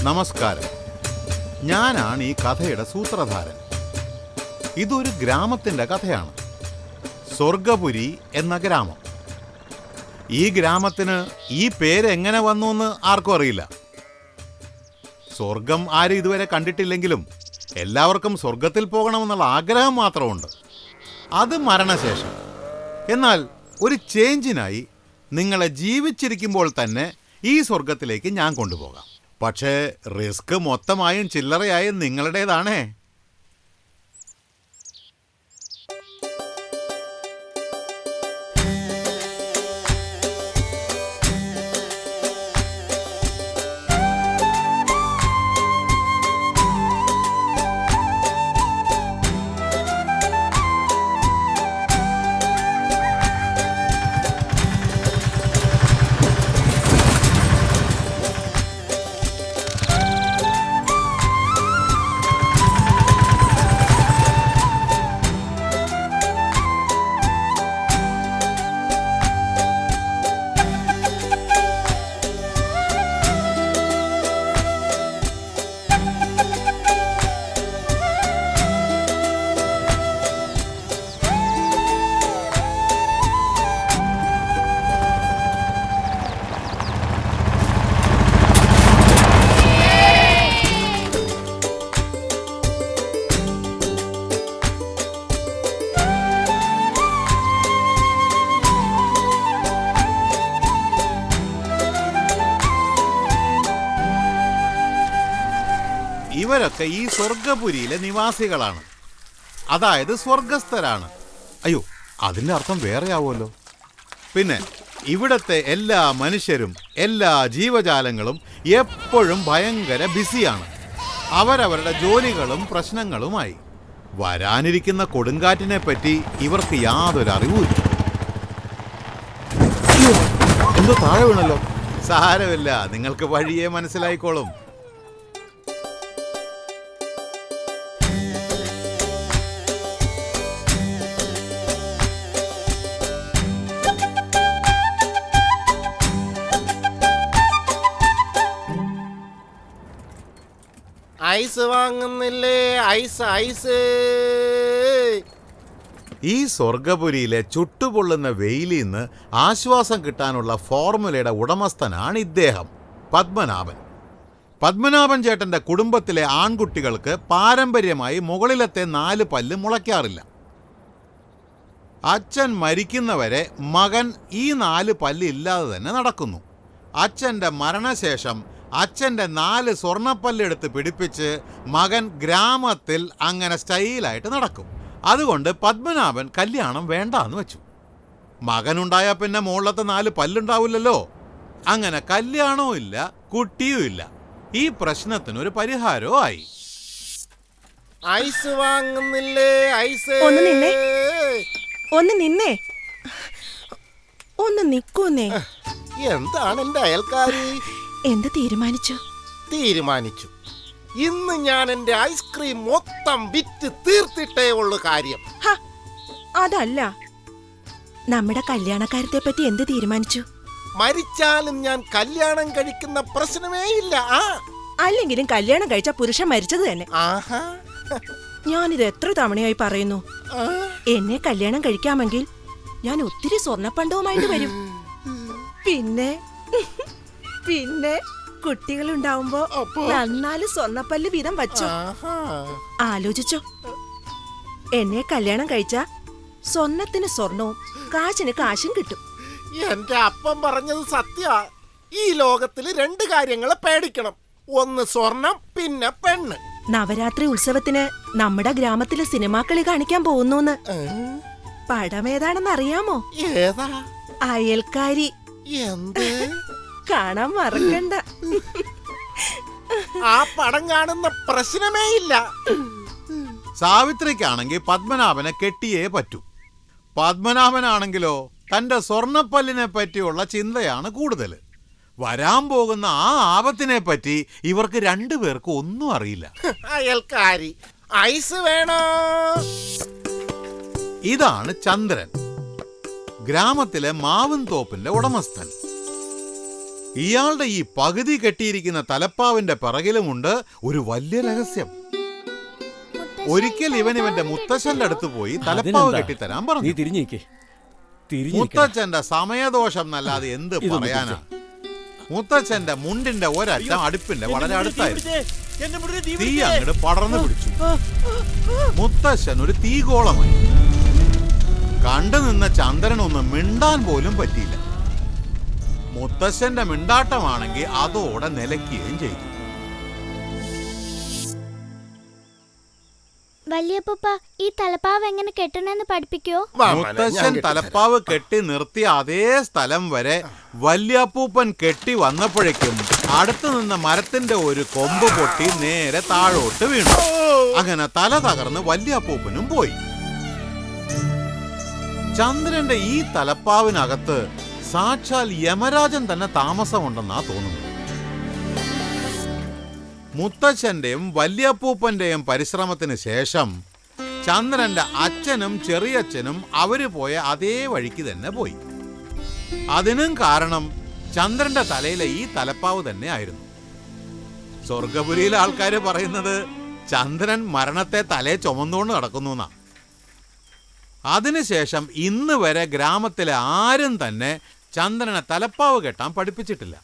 നമസ്കാരം. ഞാനാണ് ഈ കഥയുടെ സൂത്രധാരൻ. ഇതൊരു ഗ്രാമത്തിൻ്റെ കഥയാണ്. സ്വർഗപുരി എന്ന ഗ്രാമം. ഈ ഗ്രാമത്തിന് ഈ പേര് എങ്ങനെ വന്നു എന്ന് ആർക്കും അറിയില്ല. സ്വർഗം ആരും ഇതുവരെ കണ്ടിട്ടില്ലെങ്കിലും എല്ലാവർക്കും സ്വർഗത്തിൽ പോകണമെന്നുള്ള ആഗ്രഹം മാത്രമുണ്ട്. അത് മരണശേഷം. എന്നാൽ ഒരു ചേഞ്ചിനായി നിങ്ങളെ ജീവിച്ചിരിക്കുമ്പോൾ തന്നെ ഈ സ്വർഗത്തിലേക്ക് ഞാൻ കൊണ്ടുപോകാം. പക്ഷേ റിസ്ക് മൊത്തമായും ചില്ലറയായും നിങ്ങളുടേതാണേ. ഇവരൊക്കെ ഈ സ്വർഗപുരിയിലെ നിവാസികളാണ്. അതായത് സ്വർഗസ്ഥരാണ്. അയ്യോ, അതിൻ്റെ അർത്ഥം വേറെയാവുമല്ലോ. പിന്നെ ഇവിടുത്തെ എല്ലാ മനുഷ്യരും എല്ലാ ജീവജാലങ്ങളും എപ്പോഴും ഭയങ്കര ബിസിയാണ്. അവരവരുടെ ജോലികളും പ്രശ്നങ്ങളുമായി. വരാനിരിക്കുന്ന കൊടുങ്കാറ്റിനെ പറ്റി ഇവർക്ക് യാതൊരു അറിവുമില്ല. എന്തോ താഴെ വീണല്ലോ. സാരമില്ല, നിങ്ങൾക്ക് വഴിയെ മനസ്സിലായിക്കോളും. ഐസ് വാങ്ങുന്നില്ലേ? Ice ice. ഈ സ്വർഗപുരിയിലെ ചുട്ടുപൊള്ളുന്ന വെയിലിൽ നിന്ന് ആശ്വാസം കിട്ടാനുള്ള ഫോർമുലയുടെ ഉടമസ്ഥനാണ് ഇദ്ദേഹം, പത്മനാഭൻ. പത്മനാഭൻ ചേട്ടൻ്റെ കുടുംബത്തിലെ ആൺകുട്ടികൾക്ക് പാരമ്പര്യമായി മുകളിലത്തെ 4 പല്ല് മുളയ്ക്കാറില്ല. അച്ഛൻ മരിക്കുന്നവരെ മകൻ ഈ 4 പല്ല് ഇല്ലാതെ തന്നെ നടക്കുന്നു. അച്ഛൻ്റെ മരണശേഷം അച്ഛൻ്റെ 4 സ്വർണ്ണപ്പല്ലെടുത്ത് പിടിപ്പിച്ച് മകൻ ഗ്രാമത്തിൽ അങ്ങനെ സ്റ്റൈലായിട്ട് നടക്കും. അതുകൊണ്ട് പത്മനാഭൻ കല്യാണം വേണ്ടാന്ന് വെച്ചു. മകനുണ്ടായാൽ പിന്നെ മുകളിലത്തെ 4 പല്ലുണ്ടാവില്ലല്ലോ. അങ്ങനെ കല്യാണവും ഇല്ല, കുട്ടിയും ഇല്ല. ഈ പ്രശ്നത്തിനൊരു പരിഹാരവും ആയി. ഐസ് വാങ്ങുന്നില്ലേ? ഐസ്. ഒന്ന് നിക്കൂന്നേ. എന്താണ് എന്റെ അയൽക്കാരി? എന്ത് തീരുമാനിച്ചു? ഇന്ന് ഞാൻ എന്റെ ഐസ്ക്രീം മൊത്തം വിറ്റ് തീർത്തിട്ടേ ഉള്ളു കാര്യം. അതല്ല, നമ്മുടെ കല്യാണക്കാര്യത്തെ പറ്റി എന്ത് തീരുമാനിച്ചു? മരിച്ചാലും ഞാൻ കല്യാണം കഴിക്കുന്ന പ്രശ്നമേ ഇല്ല. അല്ലെങ്കിലും കല്യാണം കഴിച്ച പുരുഷൻ മരിച്ചത് തന്നെ. ഞാനിത് എത്ര തവണയായി പറയുന്നു. എന്നെ കല്യാണം കഴിക്കാമെങ്കിൽ ഞാൻ ഒത്തിരി സ്വർണ്ണപ്പണ്ടവുമായിട്ട് വരും. പിന്നെ കുട്ടികളുണ്ടാവുമ്പോ 4 സ്വർണ്ണപ്പല്ല് വീതം വച്ചോ. ആലോചിച്ചോ, എന്നെ കല്യാണം കഴിച്ച സ്വർണത്തിന് സ്വർണവും കാശിന് കാശും കിട്ടും. എന്റെ അപ്പം പറഞ്ഞത് സത്യ. ഈ ലോകത്തില് 2 കാര്യങ്ങളെ പേടിക്കണം. ഒന്ന് സ്വർണം, പിന്നെ പെണ്ണ്. നവരാത്രി ഉത്സവത്തിന് നമ്മുടെ ഗ്രാമത്തിലെ സിനിമാക്കളി കാണിക്കാൻ പോകുന്നു. പടം ഏതാണെന്ന് അറിയാമോ? ഏതാ? അയൽക്കാരി. എന്ത്? കാണാൻ മറക്കണ്ട. ആ പടം കാണുന്ന പ്രശ്നമേ ഇല്ല. സാവിത്രിക്കാണെങ്കിൽ പത്മനാഭനെ കെട്ടിയേ പറ്റൂ. പത്മനാഭനാണെങ്കിലോ തൻ്റെ സ്വർണ്ണപ്പല്ലിനെ പറ്റിയുള്ള ചിന്തയാണ് കൂടുതൽ. വരാൻ പോകുന്ന ആ ആപത്തിനെ പറ്റി ഇവർക്ക് 2 പേർക്കും ഒന്നും അറിയില്ല. അയൽക്കാരി, ഐസ് വേണോ? ഇതാണ് ചന്ദ്രൻ, ഗ്രാമത്തിലെ മാവിൻ തോപ്പിന്റെ ഉടമസ്ഥൻ. ഇയാളുടെ ഈ പകുതി കെട്ടിയിരിക്കുന്ന തലപ്പാവിന്റെ പിറകിലുമുണ്ട് ഒരു വലിയ രഹസ്യം. ഒരിക്കൽ ഇവന്റെ മുത്തച്ഛന്റെ അടുത്ത് പോയി തലപ്പാവ് കെട്ടിത്തരാൻ പറഞ്ഞു. മുത്തച്ഛന്റെ സമയദോഷം എന്നല്ലാതെ എന്ത് പറയാനാ. മുത്തച്ഛന്റെ മുണ്ടിന്റെ ഒരറ്റം അടുപ്പിന്റെ വളരെ അടുത്തായിരുന്നു. തീ അങ്ങോട്ട് പടർന്നു പിടിച്ചു. മുത്തച്ഛൻ ഒരു തീഗോളമായി. കണ്ടു നിന്ന ചന്ദ്രനൊന്നും മിണ്ടാൻ പോലും പറ്റിയില്ല. മുത്തച്ഛന്റെ മിണ്ടാട്ടമാണെങ്കിൽ അതോടെ നിലയ്ക്കുകയും ചെയ്തു. വല്യപ്പൂപ്പ ഈ തലപ്പാവ് എങ്ങനെ കെട്ടണമെന്ന് പഠിപ്പിക്കോ? മുത്തശ്ശൻ തലപ്പാവ് കെട്ടി നിർത്തിയ അതേ സ്ഥലം വരെ വല്യപ്പൂപ്പൻ കെട്ടി വന്നപ്പോഴേക്കും അടുത്തു നിന്ന മരത്തിന്റെ ഒരു കൊമ്പ് പൊട്ടി നേരെ താഴോട്ട് വീണു. അങ്ങനെ തല തകർന്ന് വല്യപ്പൂപ്പനും പോയി. ചന്ദ്രന്റെ ഈ തലപ്പാവിനകത്ത് സാക്ഷാൽ യമരാജൻ തന്നെ താമസമുണ്ടെന്നാ തോന്നുന്നത്. മുത്തച്ഛന്റെയും വല്യപ്പൂപ്പന്റെയും പരിശ്രമത്തിന് ശേഷം ചന്ദ്രന്റെ അച്ഛനും ചെറിയച്ഛനും അവര് പോയ അതേ വഴിക്ക് തന്നെ പോയി. അതിനും കാരണം ചന്ദ്രന്റെ തലയിലെ ഈ തലപ്പാവ് തന്നെ ആയിരുന്നു. സ്വർഗപുരിയിലെ ആൾക്കാര് പറയുന്നത് ചന്ദ്രൻ മരണത്തെ തലയെ ചുമന്നുകൊണ്ട് നടക്കുന്നു എന്നാ. അതിനുശേഷം ഇന്ന് വരെ ഗ്രാമത്തിലെ ആരും തന്നെ ചന്ദ്രനെ തലപ്പാവ് കെട്ടാൻ പഠിപ്പിച്ചിട്ടില്ല.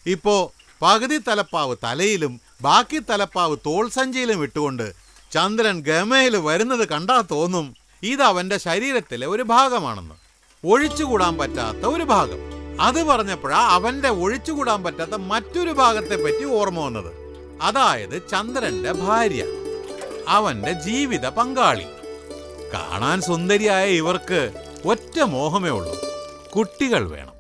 ഇപ്പോ പകുതി തലപ്പാവ് തലയിലും ബാക്കി തലപ്പാവ് തോൾ സഞ്ചിയിലും ഇട്ടുകൊണ്ട് ചന്ദ്രൻ ഗമയിൽ വരുന്നത് കണ്ടാൽ തോന്നും ഇത് അവന്റെ ശരീരത്തിലെ ഒരു ഭാഗമാണെന്ന്. ഒഴിച്ചുകൂടാൻ പറ്റാത്ത ഒരു ഭാഗം. അത് പറഞ്ഞപ്പോഴാ അവന്റെ ഒഴിച്ചുകൂടാൻ പറ്റാത്ത മറ്റൊരു ഭാഗത്തെ പറ്റി ഓർമ്മ വന്നത്. അതായത് ചന്ദ്രന്റെ ഭാര്യ, അവന്റെ ജീവിത പങ്കാളി. കാണാൻ സുന്ദരിയായ ഇവർക്ക് ഒറ്റ മോഹമേ ഉള്ളൂ, കുട്ടികൾ വേണം.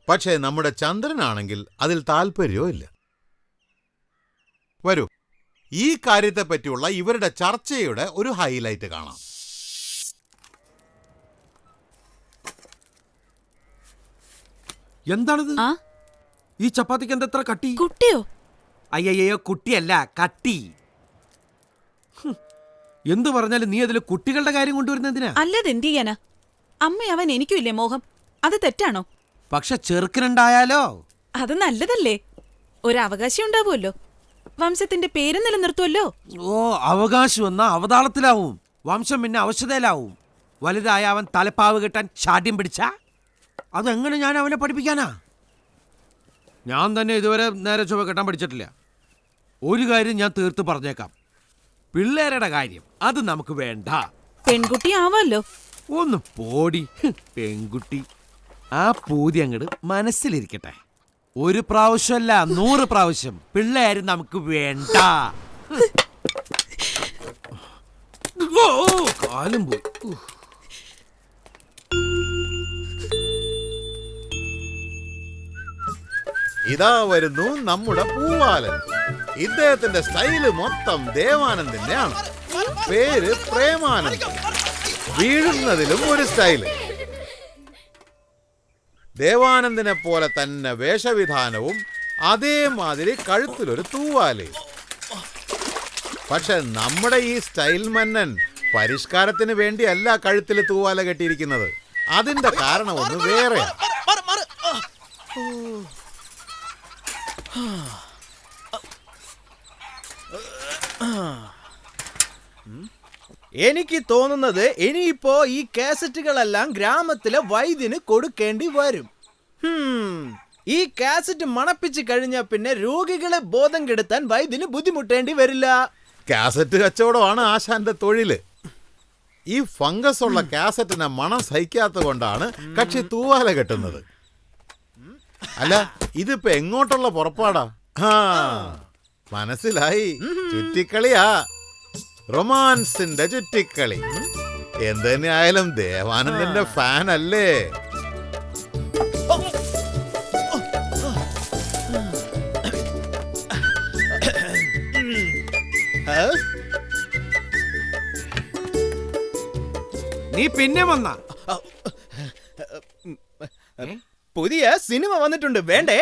പക്ഷേ നമ്മുടെ ചന്ദ്രനാണെങ്കിൽ അതിൽ താല്പര്യവും ഇല്ല. വരൂ, ഈ കാര്യത്തെ പറ്റിയുള്ള ഇവരുടെ ചർച്ചയുടെ ഒരു ഹൈലൈറ്റ് കാണാം. എന്താണിത്? ഈ ചപ്പാത്തിക്ക് എന്താ കട്ടി? കുട്ടിയോ? അയ്യോ, കുട്ടിയല്ല, കട്ടി. എന്തു പറഞ്ഞാലും നീ അതിൽ കുട്ടികളുടെ കാര്യം കൊണ്ടുവരുന്നതിനാ? അല്ലത് എന്ത് ചെയ്യാനാ? അമ്മ അവൻ എനിക്കും ഇല്ലേ മോഹം? അത് തെറ്റാണോ? പക്ഷെ ചെറുക്കനുണ്ടായാലോ? അത് നല്ലതല്ലേ, ഒരവകാശം ഉണ്ടാവുമല്ലോ, വംശത്തിന്റെ പേര് നിലനിർത്തുമല്ലോ. ഓ, അവകാശം എന്നാ അവതാളത്തിലാവും, വംശം പിന്നെ അവശതയിലാവും. വലുതായ അവൻ തലപ്പാവ് കെട്ടാൻ ശാഠ്യം പിടിച്ച അതെങ്ങനെ ഞാൻ അവനെ പഠിപ്പിക്കാനാ? ഞാൻ തന്നെ ഇതുവരെ നേരെ ചൊവ്വ കെട്ടാൻ പഠിച്ചിട്ടില്ല. ഒരു കാര്യം ഞാൻ തീർത്ത് പറഞ്ഞേക്കാം, പിള്ളേരുടെ കാര്യം അത് നമുക്ക് വേണ്ട. പെൺകുട്ടി ആവാമല്ലോ. ഒന്ന് പോടി പെൺകുട്ടി. ആ പൂതി അങ്ങട് മനസ്സിലിരിക്കട്ടെ. ഒരു പ്രാവശ്യമല്ല 100 പ്രാവശ്യം പിള്ളേര് നമുക്ക് വേണ്ട. കാലും പോയി. ഇതാ വരുന്നു നമ്മുടെ പൂവാലൻ. ഇദ്ദേഹത്തിന്റെ സ്റ്റൈല് മൊത്തം ദേവാനന്ദിന്റെ ആണ്. പേര് പ്രേമാനന്ദ്. വീഴുന്നതിലും ഒരു സ്റ്റൈല്. ദേവാനന്ദിനെ പോലെ തന്നെ വേഷവിധാനവും അതേമാതിരി കഴുത്തിലൊരു തൂവാല്. പക്ഷെ നമ്മുടെ ഈ സ്റ്റൈൽ മന്നൻ പരിഷ്കാരത്തിന് വേണ്ടിയല്ല കഴുത്തിൽ തൂവാല കെട്ടിയിരിക്കുന്നത്. അതിന്റെ കാരണം ഒന്ന് വേറെ. എനിക്ക് തോന്നുന്നത് ഇനിയിപ്പോ ഈ കാസറ്റുകളെല്ലാം ഗ്രാമത്തിലെ വൈദ്യന് കൊടുക്കേണ്ടി വരും. ഈ കാസറ്റ് മണപ്പിച്ച് കഴിഞ്ഞാൽ പിന്നെ രോഗികളെ ബോധം കെടുത്താൻ വൈദ്യന് ബുദ്ധിമുട്ടേണ്ടി വരില്ല. കാസറ്റ് കച്ചവടമാണ് ആശാന്റെ തൊഴില്. ഈ ഫംഗസ് ഉള്ള കാസറ്റിനെ മണം സഹിക്കാത്ത കൊണ്ടാണ് കക്ഷി തൂവാല കെട്ടുന്നത്. അല്ല, ഇതിപ്പോ എങ്ങോട്ടുള്ള പുറപ്പാടാ? മനസ്സിലായി, ചുറ്റിക്കളിയാ, റൊമാൻസിന്റെ ചുറ്റിക്കളി. എന്ത് തന്നെ ആയാലും ദേവാനന്ദന്റെ ഫാൻ അല്ലേ? നീ പിന്നെ വന്ന പുതിയ സിനിമ വന്നിട്ടുണ്ട്, വേണ്ടേ?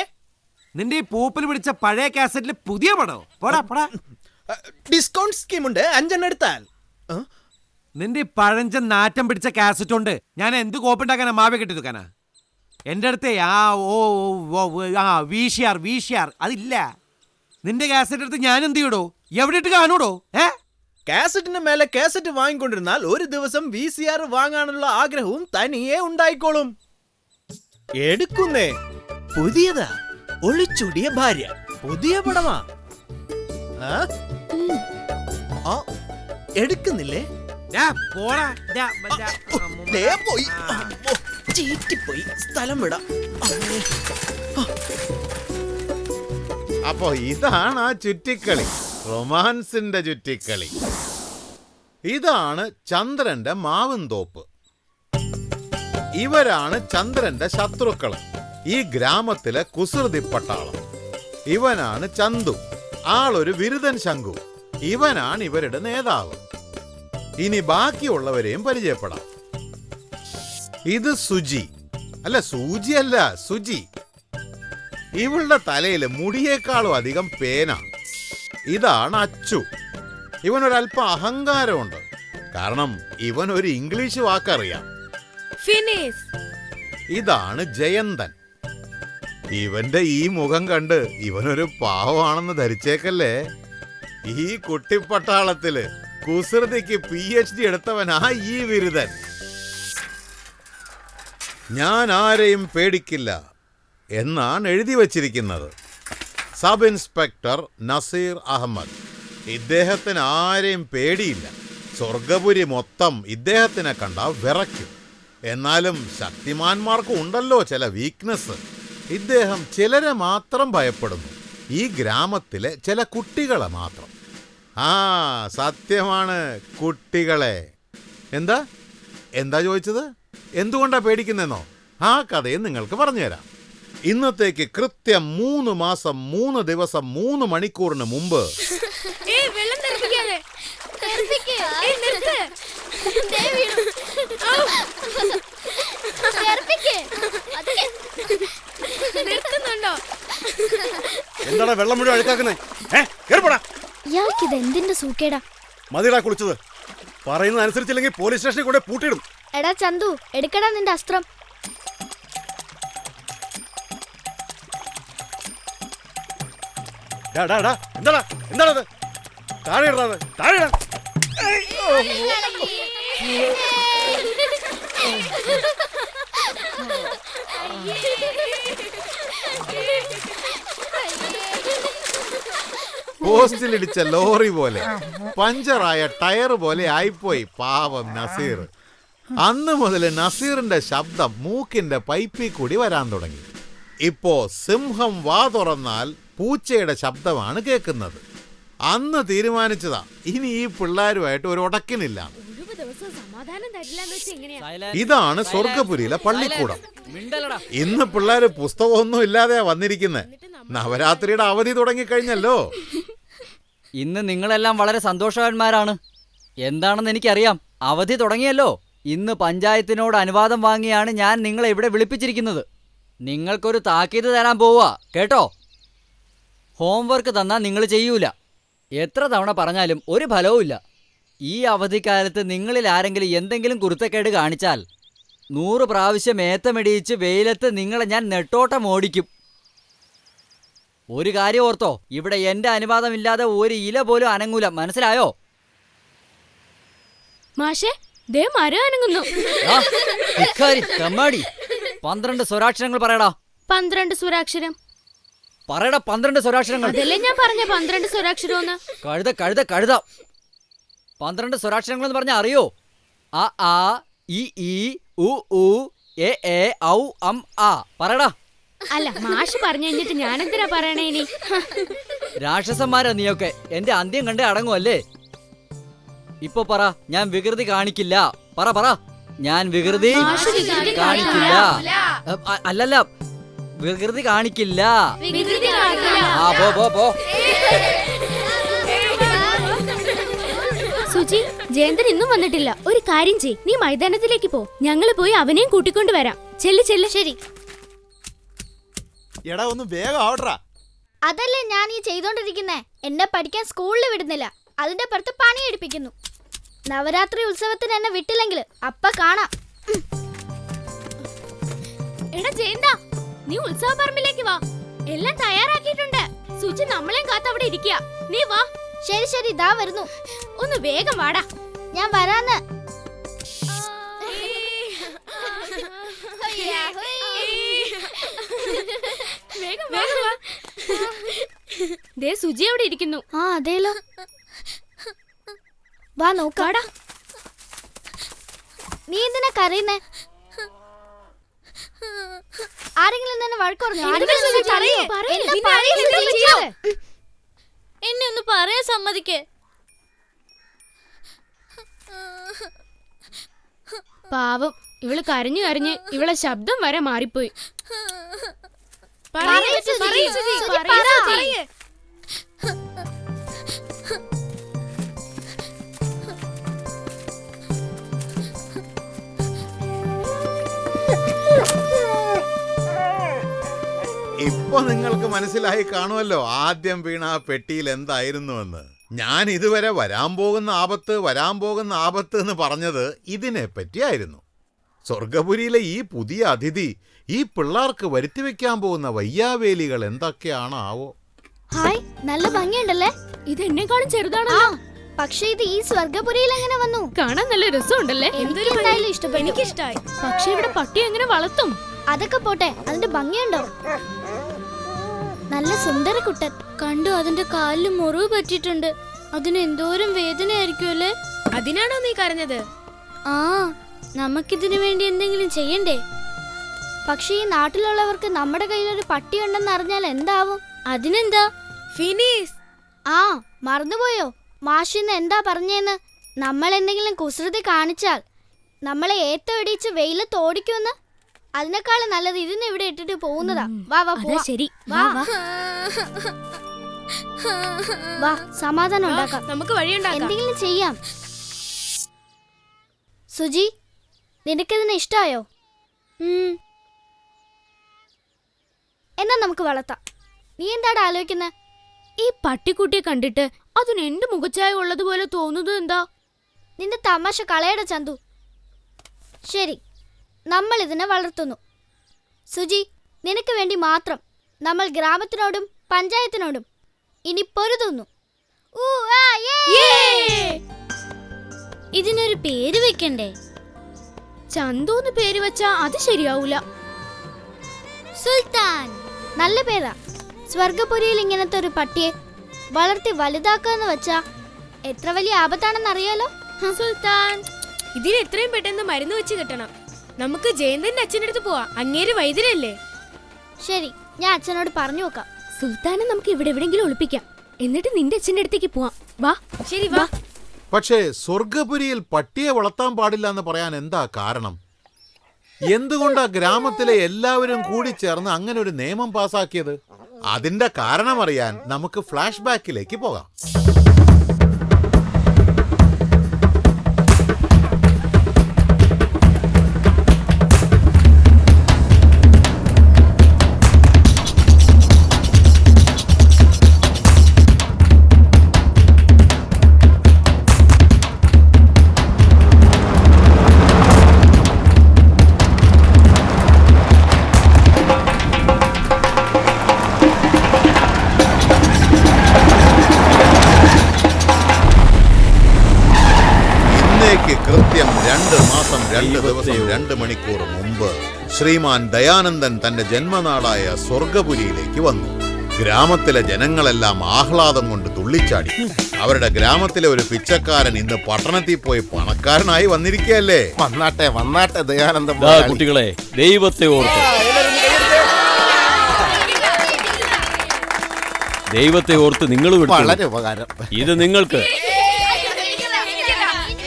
നിന്റെ ഈ പൂപ്പിൽ പിടിച്ച പഴയ കാസറ്റില് പുതിയ പടോ? പോടാ പോടാ. ഡിസ്കൗണ്ട് സ്കീം ഉണ്ട്, 5 എടുത്താൽ. നിന്റെ ഈ പഴഞ്ചൻ നാറ്റം പിടിച്ച കാസറ്റ് ഉണ്ട് ഞാൻ എന്ത് കോപ്പുണ്ടാക്കാനാ? മാവ കെട്ടി വെക്കാനാ? എൻ്റെ അടുത്തേ വീശിയാർ അതില്ല. നിന്റെ കാസറ്റ് എടുത്ത് ഞാൻ എന്ത് ചെയ്യടോ? എവിടെ ഇട്ട് കാണൂടോ? കാസറ്റിന് മേലെ കാസറ്റ് വാങ്ങിക്കൊണ്ടിരുന്നാൽ ഒരു ദിവസം VCR വാങ്ങാനുള്ള ആഗ്രഹവും തനിയെ ഉണ്ടായിക്കോളും. എടുക്കുന്നേ, പുതിയതാ, ഒളിച്ചൂടിയ ഭാര്യ, പുതിയ പടമാ. എടുക്കുന്നില്ലേ? ചീറ്റിപ്പോയി, സ്ഥലം വിടാം. അപ്പോ ഇതാണ് ആ ചുറ്റിക്കളി, റൊമാൻസിന്റെ ചുറ്റിക്കളി. ഇതാണ് ചന്ദ്രന്റെ മാവുംതോപ്പ്. ഇവരാണ് ചന്ദ്രന്റെ ശത്രുക്കള്, ഈ ഗ്രാമത്തിലെ കുസൃതി പട്ടാളം. ഇവനാണ് ചന്തു, ആളൊരു വിരുദൻ ശങ്കു. ഇവനാണ് ഇവരുടെ നേതാവ്. ഇനി ബാക്കിയുള്ളവരെയും പരിചയപ്പെടാം. ഇത് സുജി, അല്ല സൂചി അല്ല, സുജി. ഇവളുടെ തലയിൽ മുടിയേക്കാളും അധികം പേന. ഇതാണ് അച്ചു. ഇവനൊരല്പം അഹങ്കാരമുണ്ട്, കാരണം ഇവൻ ഒരു ഇംഗ്ലീഷ് വാക്കറിയാം. ഇതാണ് ജയന്തൻ. ഇവന്റെ ഈ മുഖം കണ്ട് ഇവനൊരു പാവമാണെന്ന് ധരിച്ചേക്കല്ലേ. ഈ കുട്ടിപ്പട്ടാളത്തില് കുസൃതിക്ക് PhD എടുത്തവനാ ഈ വിരുദൻ. ഞാൻ ആരെയും പേടിക്കില്ല എന്നാണ് എഴുതി വച്ചിരിക്കുന്നത്. Sub inspector Naseer Ahmed. ഇദ്ദേഹത്തിന് ആരെയും പേടിയില്ല. സ്വർഗപുരി മൊത്തം ഇദ്ദേഹത്തിനെ കണ്ടാ വിറയ്ക്കും. എന്നാലും ശക്തിമാന്മാർക്ക് ഉണ്ടല്ലോ ചില വീക്ക്നെസ്. ഇദ്ദേഹം ചിലരെ മാത്രം ഭയപ്പെടുന്നു, ഈ ഗ്രാമത്തിലെ ചില കുട്ടികളെ മാത്രം. സത്യമാണ്, കുട്ടികളെ. എന്താ എന്താ ചോദിച്ചത്? എന്തുകൊണ്ടാ പേടിക്കുന്നെന്നോ? ആ കഥയും നിങ്ങൾക്ക് പറഞ്ഞുതരാം. ഇന്നത്തേക്ക് കൃത്യം 3 മാസം 3 ദിവസം 3 മണിക്കൂറിന് മുമ്പ് എന്താടാ വെള്ളം മുഴുവൻ അഴുക്കാക്കുന്നേ? ഇയാൾക്കിത് എന്തിന്റെ സൂക്കേടാ? മതിടാ കുളിച്ചത്. പറയുന്നത് അനുസരിച്ചില്ലെങ്കിൽ പോലീസ് സ്റ്റേഷനിൽ കൂടെ പൂട്ടിയിടും. എടാ ചന്തു, എടുക്കടാ നിന്റെ അസ്ത്രം. എന്താടാ എന്താണത്? താഴെ ഇടാ, താഴെ ഇടാ. പോസ്റ്റിലിടിച്ച ലോറി പോലെ, പഞ്ചറായ ടയർ പോലെ ആയിപ്പോയി പാവം നസീർ. അന്ന് മുതൽ നസീറിന്റെ ശബ്ദം മൂക്കിന്റെ പൈപ്പിൽ കൂടി വരാൻ തുടങ്ങി. ഇപ്പോ സിംഹം വാ തുറന്നാൽ പൂച്ചയുടെ ശബ്ദമാണ് കേൾക്കുന്നത്. അന്ന് തീരുമാനിച്ചതാ ഇനി ഈ പിള്ളേരുമായിട്ട് ഒരു ഉടക്കിനില്ല. ഇതാണ് സ്വർഗപുരിയിലെ പള്ളിക്കൂടം. ഇന്ന് പിള്ളേര് പുസ്തകമൊന്നും ഇല്ലാതെയാ വന്നിരിക്കുന്നത്. നവരാത്രിയുടെ അവധി തുടങ്ങിക്കഴിഞ്ഞല്ലോ. ഇന്ന് നിങ്ങളെല്ലാം വളരെ സന്തോഷവാന്മാരാണ്. എന്താണെന്ന് എനിക്കറിയാം. അവധി തുടങ്ങിയല്ലോ. ഇന്ന് പഞ്ചായത്തിനോട് അനുവാദം വാങ്ങിയാണ് ഞാൻ നിങ്ങളെ ഇവിടെ വിളിപ്പിച്ചിരിക്കുന്നത്. നിങ്ങൾക്കൊരു താക്കീത് തരാൻ പോവാ, കേട്ടോ? ഹോംവർക്ക് തന്നാൽ നിങ്ങൾ ചെയ്യൂല. എത്ര തവണ പറഞ്ഞാലും ഒരു ഫലവുമില്ല. ഈ അവധിക്കാലത്ത് നിങ്ങളിൽ ആരെങ്കിലും എന്തെങ്കിലും കുരുത്തക്കേട് കാണിച്ചാൽ 100 പ്രാവശ്യം ഏത്തമിടിയിച്ച് വെയിലത്ത് നിങ്ങളെ ഞാൻ നെട്ടോട്ടം ഓടിക്കും. ഒരു കാര്യം ഓർത്തോ, ഇവിടെ എന്റെ അനുവാദമില്ലാതെ ഒരു ഇല പോലും അനങ്ങൂല, മനസ്സിലായോ? മാഷേ, ദേ മരം അനങ്ങുന്നു. തെമ്മാടി, 12 സ്വരാക്ഷരങ്ങൾ പറയടാ. 12 സ്വരാക്ഷരം പറയടാ, 12 സ്വരാക്ഷരങ്ങൾ. അതല്ലേ ഞാൻ പറഞ്ഞ 12 സ്വരാക്ഷരം. കഴുത കഴുത കഴുത. 12 സ്വരാക്ഷരങ്ങൾ എന്ന് പറഞ്ഞാൽ അറിയോ? അ ആ ഇ ഈ ഉ ഊ എ എ ഔ അം ആ. പറയടാ. അല്ല, മാഷ് പറഞ്ഞു കഴിഞ്ഞിട്ട് ഞാനെന്തിനാ പറയണേ ഇനി? രാക്ഷസന്മാരാ നീയൊക്കെ. എന്റെ അന്ത്യം കണ്ടേ അടങ്ങുമല്ലേ? ഇപ്പൊ പറ, ഞാൻ വികൃതി കാണിക്കില്ല. പറ പറ, ഞാൻ വികൃതി കാണിക്കില്ല. അല്ലല്ല, വികൃതി കാണിക്കില്ല. ആ പോ പോ പോ. സുജി, ജയന്തൻ ഇന്നും വന്നിട്ടില്ല. ഒരു കാര്യം ചെയ്, നീ മൈതാനത്തിലേക്ക് പോ. ഞങ്ങള് പോയി അവനെയും കൂട്ടിക്കൊണ്ടുവരാം. ചെല്ല് ചെല്ല്. ശരി. എടാ, ഒന്ന് വേഗം ആവട്രാ. അതല്ലേ ഞാൻ ഈ ചെയ്തോണ്ടിരിക്കുന്നേ. എന്നെ പഠിക്കാൻ സ്കൂളിൽ വിടുന്നില്ല, അതിന്റെ പുറത്ത് പണി എടുപ്പിക്കുന്നു. നവരാത്രി ഉത്സവത്തിന് എന്നെ വിട്ടില്ലെങ്കിൽ അപ്പ കാണാം. എടാ ജയന്ത, നീ ഉത്സവ പറമ്പിലേക്ക് വാ. എല്ലാം തയ്യാറാക്കിയിട്ടുണ്ട്. സുചി നമ്മളെയും കാത്ത് അവിടെ ഇരിക്കുക. നീ വാ. ശരി ശരി, ഇതാ വരുന്നു. ഒന്ന് വേഗം വാടാ. ഞാൻ വരാന്ന്. വേഗം വാ. ദേ സുജി അവിടെ ഇരിക്കുന്നു. ആ അതേലോ, വാ നോക്കാടാ. നീ എന്തിനാ കരയുന്നേ? ആരെങ്കിലും തന്നെ വഴക്കുറഞ്ഞോ? എന്നെ ഒന്ന് പറയാൻ സമ്മതിക്കേ. പാവം, ഇവള് കരഞ്ഞു കരഞ്ഞ് ഇവളെ ശബ്ദം വരെ മാറിപ്പോയി. ഇപ്പൊ നിങ്ങൾക്ക് മനസ്സിലായി കാണുമല്ലോ ആദ്യം വീണ ആ പെട്ടിയിൽ എന്തായിരുന്നുവെന്ന്. ഞാൻ ഇതുവരെ വരാൻ പോകുന്ന ആപത്ത് എന്ന് പറഞ്ഞത് ഇതിനെ പറ്റിയായിരുന്നു. സ്വർഗപുരിയിലെ ഈ പുതിയ അതിഥി ഈ പിള്ളേർക്ക് വരുത്തി വെക്കാൻ പോകുന്ന വയ്യാവേലികൾ എന്തൊക്കെയാണാവോ. ഹായ്, നല്ല ഭംഗിയുണ്ടല്ലേ? ഇത് എന്നെക്കാളും ചെറുതാണോ? പക്ഷേ ഇത് ഈ സ്വർഗപുരിയിൽ എങ്ങനെ വന്നു? കാണാൻ നല്ല രസമുണ്ടല്ലേ? എന്തായാലും ഇഷ്ടപ്പെട്ടു. എനിക്കിഷ്ടായി. പക്ഷെ ഇവിടെ പട്ടി എങ്ങനെ വളർത്തും? അതൊക്കെ പോട്ടെ, അതിന്റെ ഭംഗിയുണ്ടോ? നല്ല സുന്ദര കുട്ടൻ. കണ്ടു, അതിന്റെ കാലിൽ മുറിവ് പറ്റിയിട്ടുണ്ട്. അതിന് എന്തോരം വേദനയായിരിക്കും അല്ലേ? അതിനാണോ നീ കരഞ്ഞത്? ആ, നമുക്കിതിനു വേണ്ടി എന്തെങ്കിലും ചെയ്യണ്ടേ? പക്ഷേ ഈ നാട്ടിലുള്ളവർക്ക് നമ്മുടെ കയ്യിലൊരു പട്ടി ഉണ്ടെന്ന് അറിഞ്ഞാൽ എന്താവും? അതിനെന്താ ഫിനീസ്? ആ, മറന്നുപോയോ? മാഷിന്ന് എന്താ പറഞ്ഞേന്ന്? നമ്മൾ എന്തെങ്കിലും കുസൃതി കാണിച്ചാൽ നമ്മളെ ഏത്തടിച്ച് വെയിലത്ത് ഓടിക്കുമെന്ന്. അതിനേക്കാളും നല്ലത് ഇതിന് ഇവിടെ ഇട്ടിട്ട് പോകുന്നതാ. വാ വാ പോവാം. ശരി, വാ വാ, സമാധാനം ഉണ്ടാക്കാം. നമുക്ക് വഴിയുണ്ടാക്കാം. എന്തെങ്കിലും ചെയ്യാം. സുജി, നിനക്കിതിനെ ഇഷ്ടായോ? എന്നാ നമുക്ക് വളർത്താം. നീ എന്താടാ ആലോചിക്കുന്നത്? ഈ പട്ടിക്കുട്ടിയെ കണ്ടിട്ട് അതിന് എന്റെ മുഖച്ചായ ഉള്ളതുപോലെ തോന്നുന്നത് എന്താ? നിന്റെ തമാശ കളയട ചന്തു. ശരി, നമ്മൾ ഇതിനെ വളർത്തുന്നു. സുജി, നിനക്ക് വേണ്ടി മാത്രം നമ്മൾ ഗ്രാമത്തിനോടും പഞ്ചായത്തിനോടും ഇനി പൊരുതുന്നു. ഇതിനൊരു പേര് വെക്കണ്ടേ? ചന്തുന്ന് പേര് വെച്ചാ അത് ശരിയാവൂല. സുൽത്താൻ നല്ല പേരാ. സ്വർഗപുരിയിൽ ഇങ്ങനത്തെ ഒരു പട്ടിയെ വളർത്തി വലുതാക്കാന്ന് വെച്ചാ എത്ര വലിയ ആപത്താണെന്ന് അറിയാലോ. സുൽത്താൻ, ഇതിന് എത്രയും പെട്ടെന്ന് മരുന്ന് വെച്ച് കിട്ടണം. നമുക്ക് ജയന്തന്റെ അച്ഛൻ്റെ അടുത്ത് പോവാ. അങ്ങേര് വൈദ്യരല്ലേ? ശരി, ഞാൻ അച്ഛനോട് പറഞ്ഞു നോക്കാം. സുൽത്താനെ നമുക്ക് ഇവിടെ എവിടെങ്കിലും ഒളിപ്പിക്കാം. എന്നിട്ട് നിന്റെ അച്ഛൻ്റെ അടുത്തേക്ക് പോവാം. വാ. ശരി, വാ. പക്ഷേ സ്വർഗപുരിയിൽ പട്ടിയെ വളർത്താൻ പാടില്ല എന്ന് പറയാൻ എന്താ കാരണം? എന്തുകൊണ്ടാ ഗ്രാമത്തിലെ എല്ലാവരും കൂടി ചേർന്ന് അങ്ങനെ ഒരു നിയമം പാസാക്കിയത്? അതിന്റെ കാരണമറിയാൻ നമുക്ക് ഫ്ലാഷ് ബാക്കിലേക്ക് പോകാം. കൃത്യം 2 മാസം 2 ദിവസം 2 മണിക്കൂർ മുമ്പ് ശ്രീമാൻ ദയാനന്ദൻ തന്റെ ജന്മനാടായ സ്വർഗപുരിയിലേക്ക് വന്നു. ഗ്രാമത്തിലെ ജനങ്ങളെല്ലാം ആഹ്ലാദം കൊണ്ട് തുള്ളിച്ചാടി. അവരുടെ ഗ്രാമത്തിലെ ഒരു പിച്ചക്കാരൻ ഇന്ന് പട്ടണത്തിൽ പോയി പണക്കാരനായി വന്നിരിക്കുകയല്ലേ. വന്നാട്ടെ വന്നാട്ടെ ദയാനന്ദൻ. കുട്ടികളെ, ദൈവത്തെ ഓർത്ത് നിങ്ങൾ വളരെ ഉപകാരം. ഇത് നിങ്ങൾക്ക്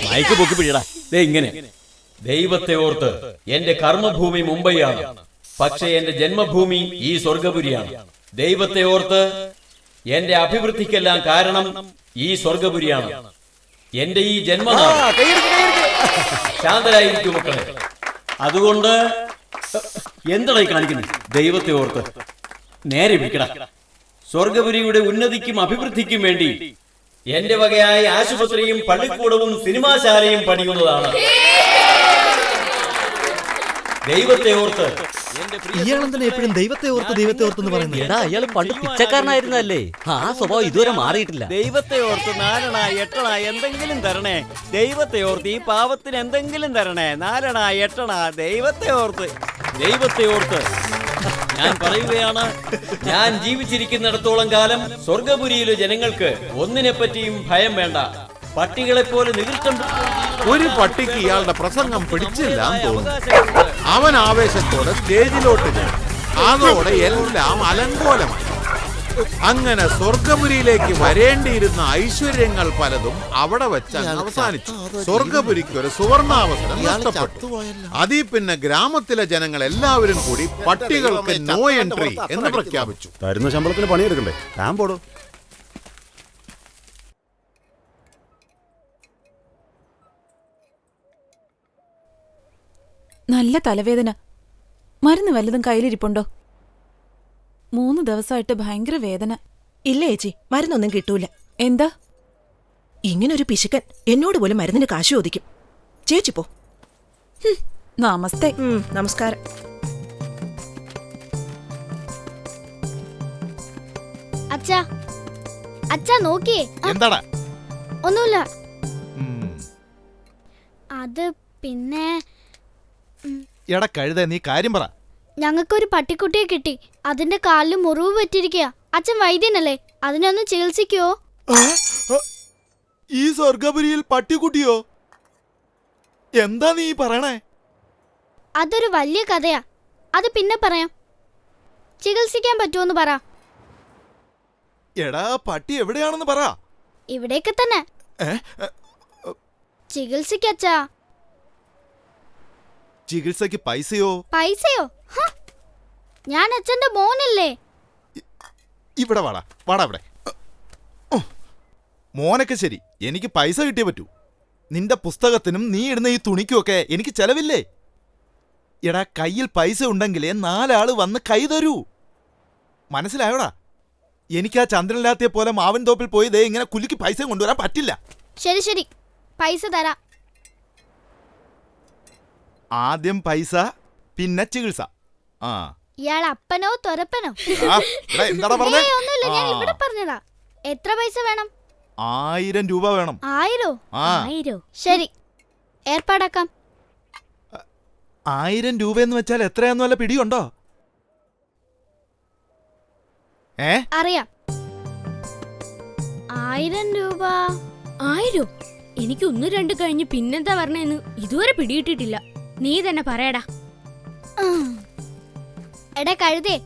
മയക്ക് പൊക്കി പിടിയടാ. ഇങ്ങനെ ദൈവത്തെ ഓർത്ത് എന്റെ കർമ്മഭൂമി മുംബൈയാണ്, പക്ഷേ എന്റെ ജന്മഭൂമി ഈ സ്വർഗപുരിയാണ്. ദൈവത്തെ ഓർത്ത് എന്റെ അഭിവൃദ്ധിക്കെല്ലാം കാരണം ഈ സ്വർഗപുരിയാണ്, എന്റെ ഈ ജന്മനാട്. ശാന്തരായിരിക്കും മക്കളെ. അതുകൊണ്ട് എന്തായി കാണിക്കുന്നത്? ദൈവത്തെ ഓർത്ത് നേരെ വിളിക്കട. സ്വർഗപുരിയുടെ ഉന്നതിക്കും അഭിവൃദ്ധിക്കും വേണ്ടി എന്റെ വകയായ ആശുപത്രിയും പള്ളിക്കൂടവും സിനിമാശാലയും പണിയുന്നതാണ്. ദൈവത്തെ ഓർത്ത് ഇയാളെന്തിനാ എപ്പോഴും ദൈവത്തെ ഓർത്ത് പറയുന്നത്? എടാ അയാൾ പണ്ട് പിച്ചക്കാരനായിരുന്നല്ലേ, ആ സ്വഭാവം ഇതുവരെ മാറിയിട്ടില്ല. ദൈവത്തെ ഓർത്ത് 4 അണ 8 അണ എന്തെങ്കിലും തരണേ. ദൈവത്തെ ഓർത്ത് ഈ പാവത്തിന് എന്തെങ്കിലും തരണേ. 4 അണ 8 അണ ദൈവത്തെ ഓർത്ത്. ദൈവത്തെ ഓർത്ത് ഞാൻ പറയുകയാണ്, ഞാൻ ജീവിച്ചിരിക്കുന്നിടത്തോളം കാലം സ്വർഗപുരിയിലെ ജനങ്ങൾക്ക് ഒന്നിനെ പറ്റിയും ഭയം വേണ്ട. പട്ടികളെ പോലെ നികൃഷ്ടം. ഒരു പട്ടിക്ക് ഇയാളുടെ പ്രസംഗം പിടിച്ചില്ല തോന്നുന്നു. അവൻ ആവേശത്തോടെ സ്റ്റേജിലോട്ട് കയറി. അതോടെ എല്ലാം അലങ്കോലമായി. അങ്ങനെ സ്വർഗപുരിയിലേക്ക് വരേണ്ടിയിരുന്ന ഐശ്വര്യങ്ങൾ പലതും അവിടെ വെച്ച് അവസാനിച്ചു. സ്വർഗപുരിക്ക് ഒരു സുവർണാവസരം നഷ്ടപ്പെട്ടു. അതിൽ പിന്നെ ഗ്രാമത്തിലെ ജനങ്ങൾ എല്ലാവരും കൂടി പട്ടികൾക്ക് നോ എൻട്രി എന്ന് പ്രഖ്യാപിച്ചു. തരുന്ന ശമ്പളത്തിന് പണിയെടുക്കണ്ടേ? ഞാൻ പോടോ. നല്ല തലവേദന. മരുന്ന് വല്ലതും കയ്യിലിരിപ്പുണ്ടോ? 3 ദിവസമായിട്ട് ഭയങ്കര വേദന. ഇല്ല ചേച്ചി, മരുന്നൊന്നും കിട്ടൂല. എന്താ ഇങ്ങനൊരു പിശുക്കൻ എന്നോട് പോലും മരുന്നിന് കാശ് ചോദിക്കും. ചേച്ചി പോ. നമസ്തേ. നമസ്കാരം. അച്ഛാ അച്ഛാ നോക്കിയേ. എന്താടാ? ഒന്നുമില്ല. അത് പിന്നെ എടാ കഴുത, നീ കാര്യം പറ. ഞങ്ങൾക്കൊരു പട്ടിക്കുട്ടിയെ കിട്ടി. അതിന്റെ കാലിൽ മുറിവ് പറ്റിയിരിക്കുക. അച്ഛൻ വൈദ്യനല്ലേ, അതിനൊന്ന് ചികിത്സിക്കോ? ഈ സ്വർഗപുരിയിൽ പട്ടിക്കുട്ടിയോ? എന്താ നീ പറയണേ? അതൊരു വലിയ കഥയാ. അത് പിന്നെ പറയാം. ചികിത്സിക്കാൻ പറ്റുമോന്ന് പറ. എടാ പട്ടി എവിടെയാണെന്ന് പറ. ഇവിടേക്ക് തന്നെ. ചികിത്സിക്കച്ചാ. ചികിത്സക്ക് പൈസയോ? പൈസയോ? ഞാൻ അച്ഛന്റെ മോനല്ലേ. ഇവിടെ വാടാ, വാടാ ഇവിടെ. മോനൊക്കെ ശരി, എനിക്ക് പൈസ കിട്ടിയേ പറ്റൂ. നിന്റെ പുസ്തകത്തിനും നീ ഇടുന്ന ഈ തുണിക്കുമൊക്കെ എനിക്ക് ചെലവില്ലേ? എടാ കയ്യിൽ പൈസ ഉണ്ടെങ്കിലേ 4 ആള് വന്ന് കൈ തരൂ. മനസ്സിലായോടാ? എനിക്ക് ആ ചന്ദ്രനില്ലാത്തിയെ പോലെ മാവൻ തോപ്പിൽ പോയി ദേ ഇങ്ങനെ കുലുക്കി പൈസ കൊണ്ടുവരാൻ പറ്റില്ല. ശരി ശരി, പൈസ തരാം. ആദ്യം പൈസ, പിന്നെ ചികിത്സ. ഇയാൾ അപ്പനോ തൊരപ്പനോ? എന്താടാ പറഞ്ഞേ? ഒന്നുമില്ല, ഞാൻ ഇവിടെ പറഞ്ഞതാ. എത്ര പൈസ വേണം? 1000 രൂപ വേണം. 1000? ശരി, ഏർപ്പാടാക്കാം. 1000 രൂപയെന്ന് വെച്ചാൽ എത്രയാന്ന് വല്ല പിടിയുണ്ടോ? അറിയാം. 1000 രൂപ. 1000? എനിക്ക് 1 2 കഴിഞ്ഞ് പിന്നെന്താ പറഞ്ഞെന്ന് ഇതുവരെ പിടിയിട്ടിട്ടില്ല. നീ തന്നെ പറയടാ. എടാ കഴുതേ,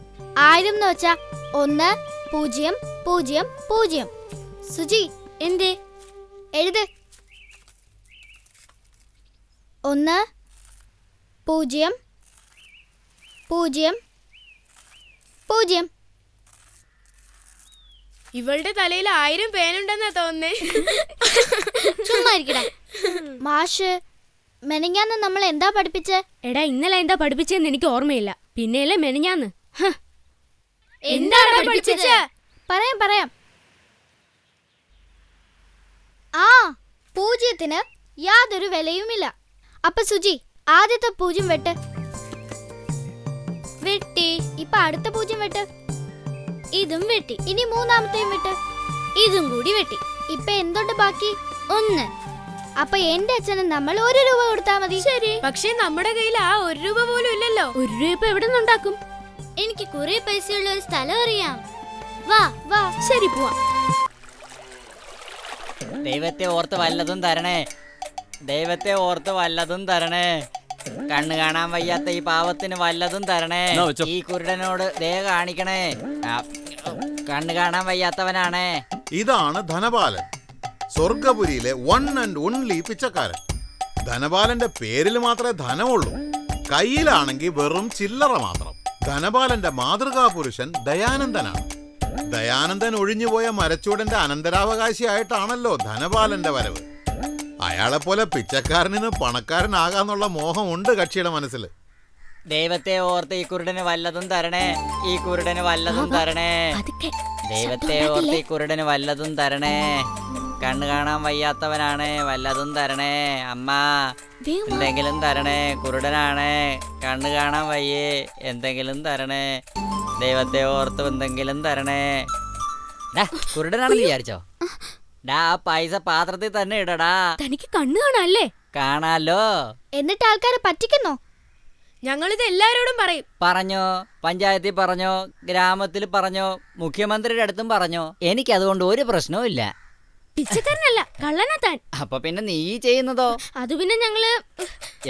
1000 എന്ന് വെച്ചാ 1 0 0 0. സുജി എന്തേ എഴുത്. 1 0 0 0. ഇവളുടെ തലയിൽ 1000 പേനുണ്ടെന്നാ തോന്നേ. ചുമ്മാ ഇരിക്കടാ. മാഷ് മെനഞ്ഞാന്ന് നമ്മൾ എന്താ പഠിപ്പിച്ചേ? എടാ ഇന്നലെ എന്താ പഠിപ്പിച്ചെന്ന് എനിക്ക് ഓർമ്മയില്ല. പിന്നെയല്ലേ മെനഞ്ഞാന്ന്. എന്താണ് പഠിപ്പിച്ചത്? പറയാം. ആ, 0ന് യാതൊരു വിലയുമില്ല. അപ്പൊ സുജി, ആദ്യത്തെ 0 വെട്ട്. വെട്ടി. ഇപ്പൊ അടുത്ത 0 വെട്ട്. ഇതും വെട്ടി. ഇനി 3ാമത്തെയും വെട്ട്. ഇതും കൂടി വെട്ടി. ഇപ്പൊ എന്തുണ്ട് ബാക്കി? 1. അപ്പൊ എന്റെ അച്ഛന് നമ്മൾ 1 രൂപ കൊടുത്താ മതി. ശരി, പക്ഷെ നമ്മുടെ കയ്യിൽ ആ 1 രൂപ പോലും ഇല്ലല്ലോ. 1 രൂപ ഇപ്പൊ എവിടെ നിന്നുണ്ടാക്കും? എനിക്ക് കുറെ പൈസയുള്ള ഒരു സ്ഥലം അറിയാം. വാ വാ. ശരി, പോവാം. ദൈവത്തെ ഓർത്ത് വല്ലതും തരണേ. ദൈവത്തെ ഓർത്ത് വല്ലതും തരണേ. കണ്ണു കാണാൻ വയ്യാത്ത ഈ പാവത്തിന് വല്ലതും തരണേ. ഈ കുരുടനോട് ദയ കാണിക്കണേ. കണ്ണു കാണാൻ വയ്യാത്തവനാണേ. ഇതാണ് ധനപാലൻ, സ്വർഗപുരിയിലെ 1 and only പിച്ചക്കാരൻ. ധനപാലന്റെ പേരിൽ മാത്രമേ ധനമുള്ളൂ, കയ്യിലാണെങ്കിൽ വെറും ചില്ലറ മാത്രം. ധനപാലന്റെ മാതൃകാ പുരുഷൻ ദയാനന്ദനാണ്. ദയാനന്ദൻ ഒഴിഞ്ഞുപോയ മരച്ചൂടന്റെ അനന്തരാവകാശിയായിട്ടാണല്ലോ ധനപാലന്റെ വരവ്. അയാളെപ്പോലെ പിച്ചക്കാരനിന്ന് പണക്കാരനാകാന്നുള്ള മോഹമുണ്ട് കക്ഷിയുടെ മനസ്സിൽ. ദൈവത്തെ ഓർത്ത് ഈ കുരുടന് വല്ലതും തരണേ. ഈ കുരുടന് വല്ലതും തരണേ. ദൈവത്തെ ഓർത്ത് ഈ കുരുടന് വല്ലതും തരണേ. കണ്ണു കാണാൻ വയ്യാത്തവനാണ്, വല്ലതും തരണേ അമ്മ. എന്തെങ്കിലും തരണേ. കുരുടനാണ്, കണ്ണു കാണാൻ വയ്യേ, എന്തെങ്കിലും തരണേ. ദൈവത്തെ ഓർത്ത് എന്തെങ്കിലും തരണേ. കുരുടനാണെന്ന് വിചാരിച്ചോ? ഡാ പൈസ പാത്രത്തിൽ തന്നെ ഇടടാ. തനിക്ക് കണ്ണു കാണാല്ലേ? കാണാലോ. എന്നിട്ട് ആൾക്കാരെ പറ്റിക്കുന്നോ? ഞങ്ങളിത് എല്ലാരോടും പറയും. പറഞ്ഞോ, പഞ്ചായത്തിൽ പറഞ്ഞോ, ഗ്രാമത്തിൽ പറഞ്ഞോ, മുഖ്യമന്ത്രിയുടെ അടുത്തും പറഞ്ഞോ. എനിക്ക് അതുകൊണ്ട് ഒരു പ്രശ്നവും ഇല്ല. പിച്ചക്കാരനല്ല, കള്ളനാ താൻ. അപ്പൊ പിന്നെ നീ ചെയ്യുന്നതോ? അത് പിന്നെ ഞങ്ങള്.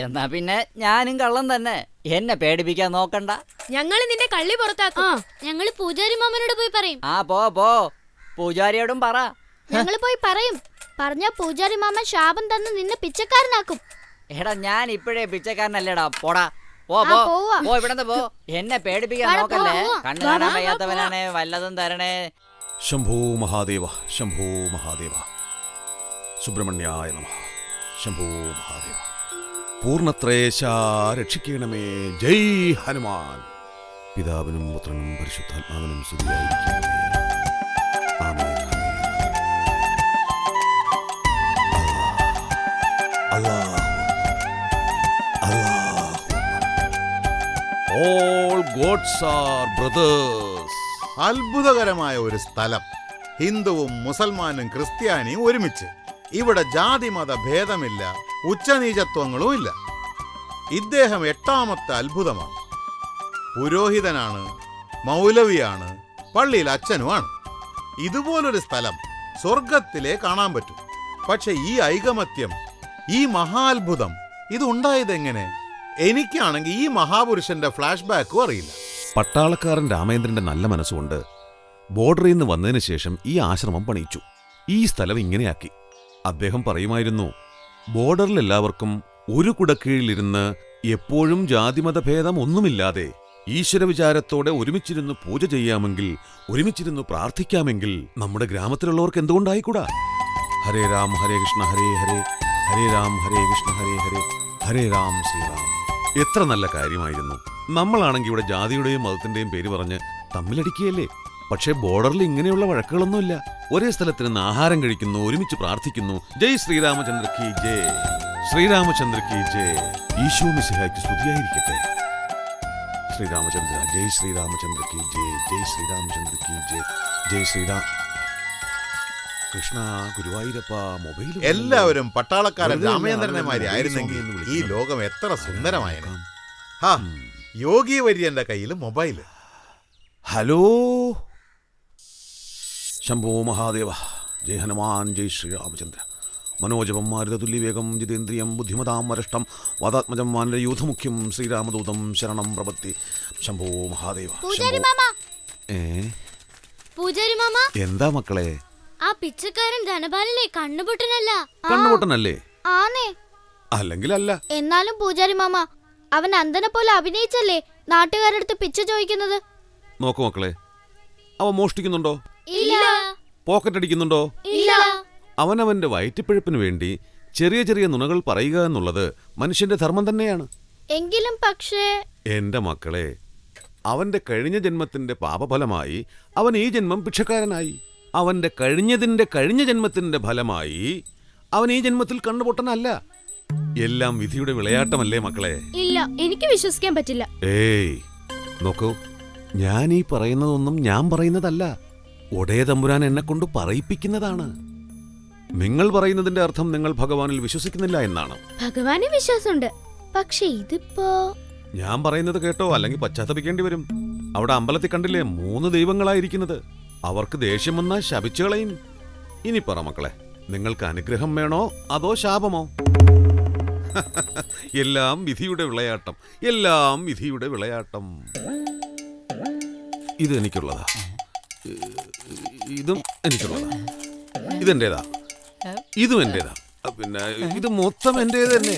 എന്നാ പിന്നെ ഞാനും കള്ളൻ തന്നെ. എന്നെ പേടിപ്പിക്കാൻ നോക്കണ്ട. ഞങ്ങള് നിന്റെ കള്ളി പുറത്താക്കും. ഞങ്ങള് പൂജാരി മാമനോട് പോയി പറയും. ആ പോ പൂജാരിയോടും പറ. ഞങ്ങള് പോയി പറയും. പറഞ്ഞ പൂജാരി മാമൻ ശാപം തന്ന് നിന്നെ പിച്ചക്കാരനാക്കും. എടാ ഞാൻ ഇപ്പോഴേ പിച്ചക്കാരനല്ലേടാ. പോടാ പോ ഇവിടെ പോ. എന്നെ പേടിപ്പിക്കാൻ നോക്കല്ലേ. കണ്ണു കാണാൻ വയ്യാത്തവനാണ്, വല്ലതും തരണേ. ശംഭോ മഹാദേവ, ശംഭോ മഹാദേവ, സുബ്രഹ്മണ്യായ നമഃ. ശംഭോ മഹാദേവ, പൂർണ്ണത്രേശ രക്ഷിക്കണമേ. ജയ് ഹനുമാൻ. പിതാവിനും പുത്രനും പരിശുദ്ധാത്മാവിനും സ്തുതിയായിരിക്കണമേ. ആമേൻ. അല്ലാഹു all gods are brothers. അത്ഭുതകരമായ ഒരു സ്ഥലം. ഹിന്ദുവും മുസൽമാനും ക്രിസ്ത്യാനിയും ഒരുമിച്ച്. ഇവിടെ ജാതിമത ഭേദമില്ല, ഉച്ചനീചത്വങ്ങളും ഇല്ല. ഇദ്ദേഹം 8ാമത്തെ അത്ഭുതമാണ്. പുരോഹിതനാണ്, മൗലവിയാണ്, പള്ളിയിൽ അച്ഛനുമാണ്. ഇതുപോലൊരു സ്ഥലം സ്വർഗത്തിലേ കാണാൻ പറ്റും. പക്ഷെ ഈ ഐകമത്യം, ഈ മഹാത്ഭുതം, ഇതുണ്ടായതെങ്ങനെ? എനിക്കാണെങ്കിൽ ഈ മഹാപുരുഷന്റെ ഫ്ലാഷ് ബാക്കും അറിയില്ല. പട്ടാളക്കാരൻ രാമേന്ദ്രന്റെ നല്ല മനസ്സുകൊണ്ട് ബോർഡറിൽ നിന്ന് വന്നതിന് ശേഷം ഈ ആശ്രമം പണിയിച്ചു. ഈ സ്ഥലം ഇങ്ങനെയാക്കി. അദ്ദേഹം പറയുമായിരുന്നു, ബോർഡറിൽ എല്ലാവർക്കും ഒരു കുടക്കീഴിലിരുന്ന് എപ്പോഴും ജാതിമതഭേദം ഒന്നുമില്ലാതെ ഈശ്വര വിചാരത്തോടെ ഒരുമിച്ചിരുന്ന് പൂജ ചെയ്യാമെങ്കിൽ, ഒരുമിച്ചിരുന്ന് പ്രാർത്ഥിക്കാമെങ്കിൽ നമ്മുടെ ഗ്രാമത്തിലുള്ളവർക്ക് എന്തുകൊണ്ടായിക്കൂടാ? ഹരേ രാം ഹരേ കൃഷ്ണ ഹരേ ഹരേ, ഹരേ രാം ഹരേ കൃഷ്ണ ഹരേ ഹരേ, ഹരേ രാം ശ്രീറാം. എത്ര നല്ല കാര്യമായിരുന്നു. നമ്മളാണെങ്കിൽ ഇവിടെ ജാതിയുടെയും മതത്തിന്റെയും പേര് പറഞ്ഞ് തമ്മിലടിക്കുകയല്ലേ. പക്ഷേ ബോർഡറിൽ ഇങ്ങനെയുള്ള വഴക്കുകളൊന്നുമില്ല. ഒരേ സ്ഥലത്ത് നിന്ന് ആഹാരം കഴിക്കുന്നു, ഒരുമിച്ച് പ്രാർത്ഥിക്കുന്നു. ജയ് ശ്രീരാമചന്ദ്ര കി ജയ്, ശ്രീരാമചന്ദ്ര കി ജയ്. ഈശോ മിശിഹായ്ക്ക് സ്തുതിയായിരിക്കട്ടെ. ശ്രീരാമചന്ദ്ര, ജയ് ശ്രീരാമചന്ദ്ര കി ജയ്, ജയ് ശ്രീരാമചന്ദ്ര കി ജയ്, ജയ് ശ്രീരാം. കൃഷ്ണ ഗുരുവായൂരപ്പ. മൊബൈൽ എല്ലാവരും പട്ടാളക്കാരൻ രാമചന്ദ്രനെമാരി ആയിരുന്നെങ്കിൽ ഈ ലോകം എത്ര സുന്ദരമായേനെ. യോഗി വര്യന്റെ കയ്യിൽ മൊബൈല്. ഹലോ. ശംഭോ മഹാദേവ, ജയ് ഹനുമാൻ, ജയ് ശ്രീരാമചന്ദ്ര. മനോജപം മാരുതതുല്യവേഗം ജിതേന്ദ്രിയം ബുദ്ധിമതാം വരിഷ്ഠം വാദാത്മജം വാനരയൂഥമുഖ്യം ശ്രീരാമദൂതം ശരണം പ്രപത്തി. ശംഭോ മഹാദേവ. പൂജാരി മാമ, എന്താ മക്കളെ? ആ പിച്ചക്കാരൻ ധനപാലനെ കണ്ണുപൊട്ടനല്ല. കണ്ണുപൊട്ടനല്ലേ? ആനേ. അല്ലെങ്കിൽ അല്ല. എന്നാലും പൂജാരി മാമ, അവൻ അന്ധനെ പോലെ അഭിനയിച്ചല്ലേ നാട്ടുകാരടുത്ത് പിച്ച ചോദിക്കുന്നത്? നോക്കു മക്കളെ, അവൻ മോഷ്ടിക്കുന്നുണ്ടോ? ഇല്ല. പോക്കറ്റ് അടിക്കുന്നുണ്ടോ? ഇല്ല. അവനവന്റെ വയറ്റിപ്പിഴപ്പിന് വേണ്ടി ചെറിയ ചെറിയ നുണകൾ പറയുക എന്നുള്ളത് മനുഷ്യന്റെ ധർമ്മം തന്നെയാണ്. എങ്കിലും പക്ഷേ എന്റെ മക്കളെ, അവന്റെ കഴിഞ്ഞ ജന്മത്തിന്റെ പാപഫലമായി അവൻ ഈ ജന്മം ഭിക്ഷക്കാരനായി. അവന്റെ കഴിഞ്ഞ ജന്മത്തിന്റെ ഫലമായി അവൻ ഈ ജന്മത്തിൽ കണ്ണുപൊട്ടനല്ല. എല്ലാം വിധിയുടെ വിളയാട്ടമല്ലേ മക്കളെ? ഇല്ല, എനിക്ക് വിശ്വസിക്കാൻ പറ്റില്ല. ഏയ് നോക്കൂ, ഞാൻ ഈ പറയുന്നതൊന്നും ഞാൻ പറയുന്നതല്ല. ഒടേ തമ്പുരാൻ എന്നെ കൊണ്ട് പറയിപ്പിക്കുന്നതാണ്. നിങ്ങൾ പറയുന്നതിന്റെ അർത്ഥം നിങ്ങൾ ഭഗവാനിൽ വിശ്വസിക്കുന്നില്ല എന്നാണ്. ഭഗവാനെ വിശ്വാസമുണ്ട്, പക്ഷെ ഇതിപ്പോ ഞാൻ പറയുന്നത് കേട്ടോ, അല്ലെങ്കിൽ പശ്ചാത്തപിക്കേണ്ടി വരും. അവിടെ അമ്പലത്തിൽ കണ്ടില്ലേ 3 ദൈവങ്ങളായിരിക്കുന്നത്. അവർക്ക് ദേഷ്യം വന്നാൽ ശപിച്ചു കളയും. ഇനി പറ മക്കളെ, നിങ്ങൾക്ക് അനുഗ്രഹം വേണോ അതോ ശാപമോ? എല്ലാം വിധിയുടെ വിളയാട്ടം, എല്ലാം വിധിയുടെ വിളയാട്ടം. ഇത് എനിക്കുള്ളതാ, ഇതും എനിക്കുള്ളതാ, ഇതെന്റേതാ, ഇതും എന്റേതാ, പിന്നെ ഇത് മൊത്തം എന്റേത് തന്നെ.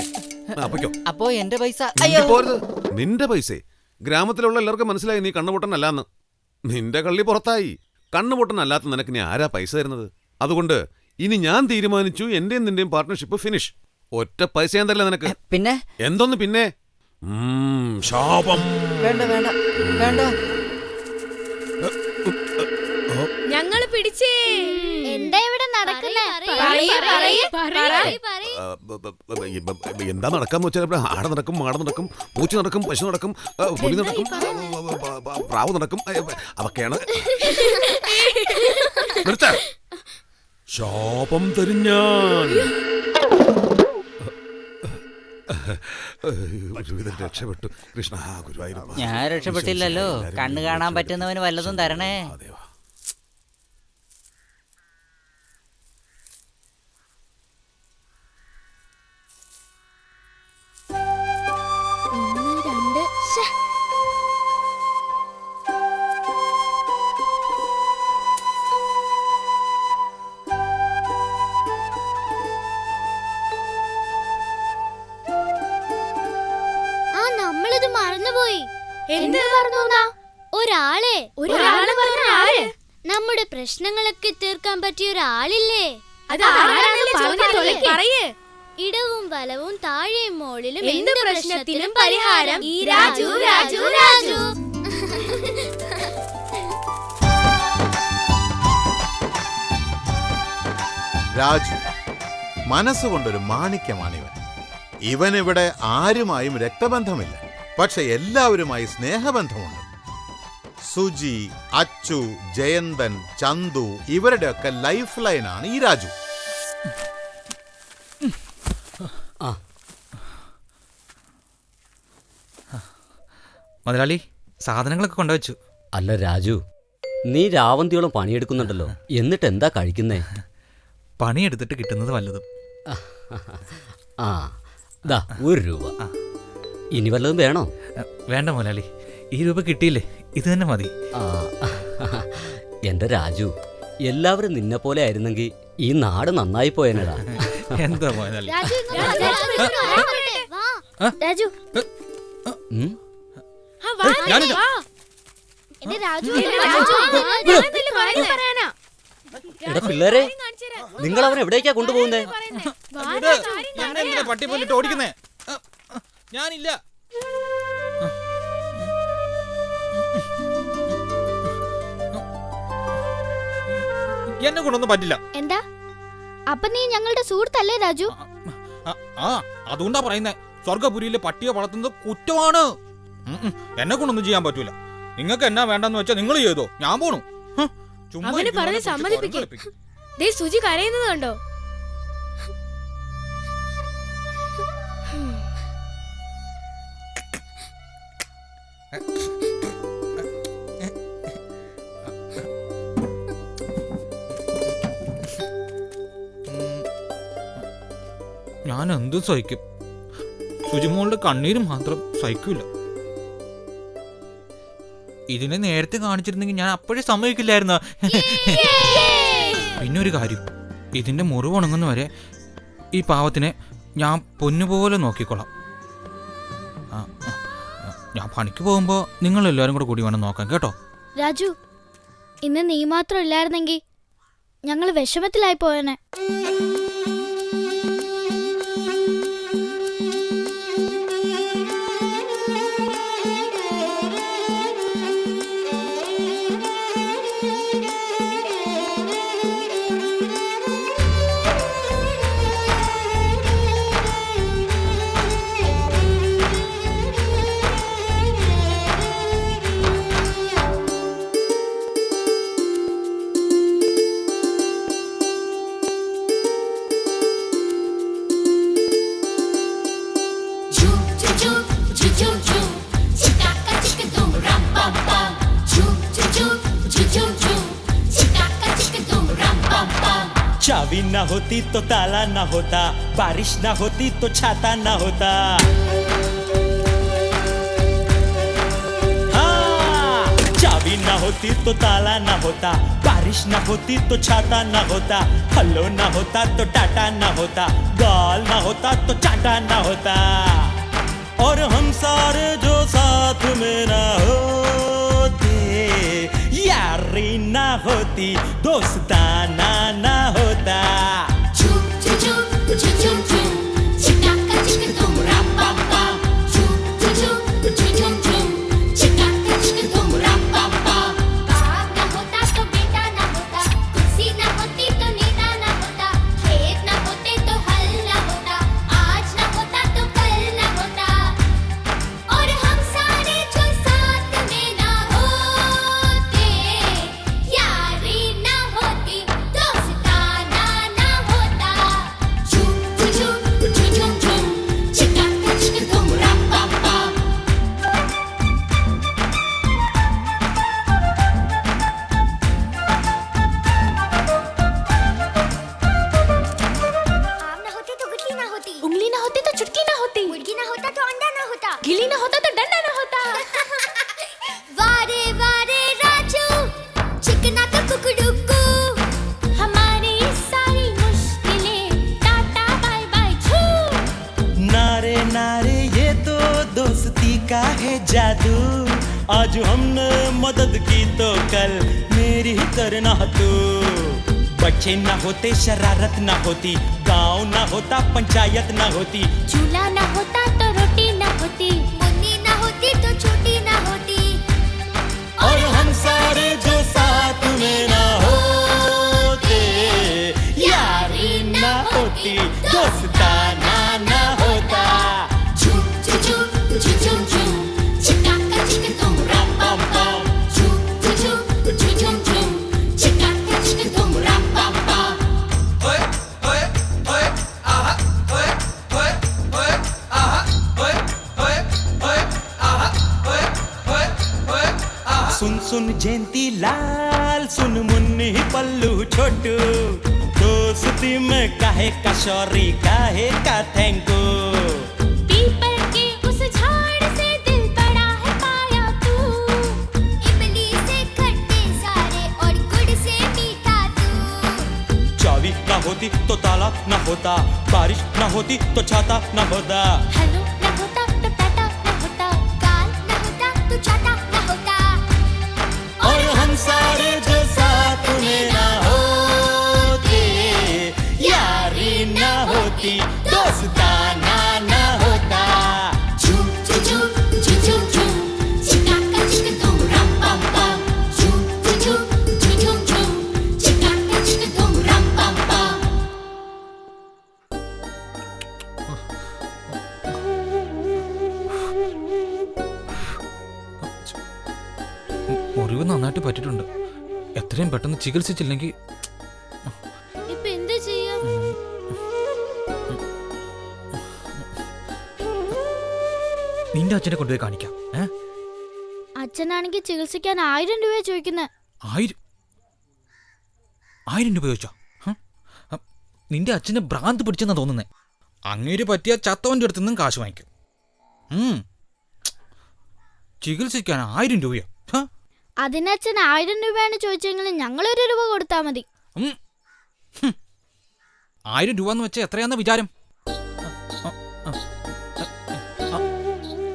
അപ്പോ എന്റെ പൈസ പോരുത്. നിന്റെ പൈസ ഗ്രാമത്തിലുള്ള എല്ലാവർക്കും മനസ്സിലായി നീ കണ്ണുപൊട്ടനല്ലാന്ന്. നിന്റെ കള്ളി പുറത്തായി. കണ്ണുപൊട്ടനല്ലാത്ത നിനക്ക് നീ ആരാ പൈസ തരുന്നത്? അതുകൊണ്ട് ഇനി ഞാൻ തീരുമാനിച്ചു, എന്റെയും നിന്റെയും പാർട്ട്ണർഷിപ്പ് ഫിനിഷ്. ഒറ്റ പൈസ ഞാൻ തരില്ല നിനക്ക്. പിന്നെ എന്തോന്ന് പിന്നെ? ശാപം. വേണ്ട വേണ്ട വേണ്ട. ഞങ്ങള് പിടിച്ചേ. എന്താ ഇവിടെ നടക്കുന്നത്? എന്താ നടക്കാന്ന് വെച്ചാൽ ആട നടക്കും, മാട നടക്കും, പൂച്ച നടക്കും, പശു നടക്കും, പുലി നടക്കും, പ്രാവ് നടക്കും. അതൊക്കെയാണ്. ശാപം തരും ഞാൻ. രക്ഷപ്പെട്ടു. കൃഷ്ണ ഗുരുവായൂരപ്പ. ഞാൻ രക്ഷപ്പെട്ടില്ലല്ലോ. കണ്ണു കാണാൻ പറ്റുന്നവന് വല്ലതും തരണേ. നമ്മളിത് മറന്നുപോയി. എന്ത് മറന്നു? ഒരാളെ നമ്മുടെ പ്രശ്നങ്ങളൊക്കെ തീർക്കാൻ പറ്റിയ ഒരാളില്ലേ? ഇടവും വലവും താഴെയും മോളിലും എന്ത് പ്രശ്നത്തിനും പരിഹാരം ഈ രാജു രാജു രാജു. രാജു മനസ്സുകൊണ്ടൊരു മാണിക്യമാണിവൻ. ഇവനിവിടെ ആരുമായും രക്തബന്ധമില്ല, പക്ഷെ എല്ലാവരുമായി സ്നേഹബന്ധമുണ്ട്. സുജി, അച്ചു, ജയന്തൻ, ചന്തു ഇവരുടെയൊക്കെ ലൈഫ് ലൈനാണ് ഈ രാജു. മുതലാളി, സാധനങ്ങളൊക്കെ കൊണ്ടുവച്ചു. അല്ല രാജു, നീ രാവന്തിയോളം പണിയെടുക്കുന്നുണ്ടല്ലോ, എന്നിട്ട് എന്താ കഴിക്കുന്നേ? പണിയെടുത്തിട്ട് കിട്ടുന്നത് വല്ലതും. ആ ദാ 1 രൂപ. ഇനി വല്ലതും വേണോ? വേണ്ട മുതലാളി, ഈ രൂപ കിട്ടിയില്ലേ, ഇത് തന്നെ മതി. എന്റെ രാജു, എല്ലാവരും നിന്നെ പോലെ ആയിരുന്നെങ്കിൽ ഈ നാട് നന്നായി പോയനടാ. എന്താ മുതലാളി? രാജു എടാ പിള്ളേരെ, നിങ്ങൾ അവൻ എവിടേക്കാ കൊണ്ടുപോകുന്നേ? പട്ടി പോയിട്ട് ഓടിക്കുന്നേ? ഞാനില്ല. എന്നെ കൊണ്ടൊന്നും പറ്റില്ല. എന്താ? അപ്പൊ നീ ഞങ്ങളുടെ സുഹൃത്തല്ലേ രാജു? അതുകൊണ്ടാ പറയുന്നേ, സ്വർഗപുരിയിലെ പട്ടിയെ വളർത്തുന്നത് കുറ്റമാണ്. എന്നെ കൊണ്ടൊന്നും ചെയ്യാൻ പറ്റൂല. നിങ്ങൾക്ക് എന്നാ വേണ്ടെന്ന് വെച്ചാൽ നിങ്ങൾ ചെയ്തോ, ഞാൻ പോണു. അവന് പറഞ്ഞ് സമ്മതിപ്പിക്കും. സുജി കരയുന്നത് കണ്ടോ? ഞാൻ എന്തും സഹിക്കും, സുജിമോളുടെ കണ്ണീര് മാത്രം സഹിക്കൂല. ഇതിനെ നേരത്തെ കാണിച്ചിരുന്നെങ്കിൽ ഞാൻ അപ്പോഴേ സമ്മതിക്കില്ലായിരുന്ന. പിന്നെ ഒരു കാര്യം, ഇതിന്റെ മുറിവ് ഉണങ്ങുന്ന വരെ ഈ പാവത്തിനെ ഞാൻ പൊന്നുപോലെ നോക്കിക്കൊള്ളാം. ഞാൻ പണിക്ക് പോകുമ്പോ നിങ്ങൾ എല്ലാവരും കൂടെ കൂടി വേണം നോക്കാൻ, കേട്ടോ? രാജു, ഇന്ന് നീ മാത്രം ഇല്ലായിരുന്നെങ്കിൽ ഞങ്ങൾ വിഷമത്തിലായി പോയനെ. चाबी ना होती तो ताला ना होता, बारिश ना होती तो छाता ना होता. हाँ, चाबी ना होती तो ताला ना होता, बारिश ना होती तो छाता ना होता, हल्लो ना होता तो टाटा ना होता, गाल ना होता तो चाटा ना होता. और हम सारे जो साथ में ना होते, यारी ना होती, दोस्ताना ना होता. झूम झूम झूम झूम चिटाका चिक तुम राम पम पम. झूम झूम झूम झूम चिटाका चिक तुम राम पम पम. बाप ना होता तो बेटा ना होता, कुर्सी ना होती तो नेता ना होता. तो अंडा ना होता, गिली ना होता तो डंडा ना होता। वारे वारे राजू, चिकना का कुकड़ुकू, हमारी सारी मुश्किलें टाटा बाय बाय छू। नारे नारे ये तो दोस्ती का है जादू, आज हमने मदद की तो कल मेरी ही करना तू। बच्चे ना होते शरारत ना होती, गांव ना होता पंचायत ना होती, चूल्हा ना होता तो रोटी ना होती, मुन्नी ना होती तो छोटी ना होती, और हम सारे जो साथ में ना होते, यारी ना होती, दोस्ताना ना होता। झूम झूम झूम झूम झूम, चिका का चिका तुम रम पम पम, झूम झूम झूम झूम झूम, चिका का चिका तुम रम पम पम। सुन सुन जयंती लाल, सुन मुन्नी पल्लू छोटू, दोस्ती में काहे का शौरी काहे का थैंकू। पीपल के उस झाड़ से दिल बड़ा है पाया तू, इमली से खट्टे सारे और गुड़ से मीठा तू। चाबी ना होती तो ताला ना होता, बारिश ना होती तो छाता ना होता, हेलो ना होता तो टाटा ना होता, गाल ना होता तो चाटा ना होता, और हम सारे जो साथ में ना होते, यारी ना होती, दोस्ताना ना होता। झूम झूम झूम झूम झूम, चिका का चिका तुम रम पम पम, झूम झूम झूम झूम झूम, चिका का चिका तुम रम पम पम। മുറിവ് നന്നായിട്ട് പറ്റിയിട്ടുണ്ട്. എത്രയും പെട്ടെന്ന് ചികിത്സിച്ചില്ലെങ്കിൽ ഇപ്പൊ എന്ത് ചെയ്യാം? നിന്റെ അച്ഛനെ കൊണ്ടുപോയി കാണിക്കാം. അച്ഛനാണെങ്കിൽ ചികിത്സിക്കാൻ 1000 രൂപ ചോദിക്കുന്നത്. 1000 രൂപ ചോദിച്ചോ? നിന്റെ അച്ഛന് ഭ്രാന്ത് പിടിച്ചെന്നാ തോന്നുന്നേ. അങ്ങേര് പറ്റിയ ചത്തോന്റെ അടുത്ത് നിന്നും കാശ് വാങ്ങിക്കും. ചികിത്സിക്കാൻ 1000 രൂപയോ? അതിനച്ഛൻ 1000 രൂപയാണ് ചോദിച്ചെങ്കിൽ ഞങ്ങൾ 1 രൂപ കൊടുത്താൽ മതി. 1000 രൂപ എന്ന് വെച്ചാൽ എത്രയാന്ന് വിചാരം?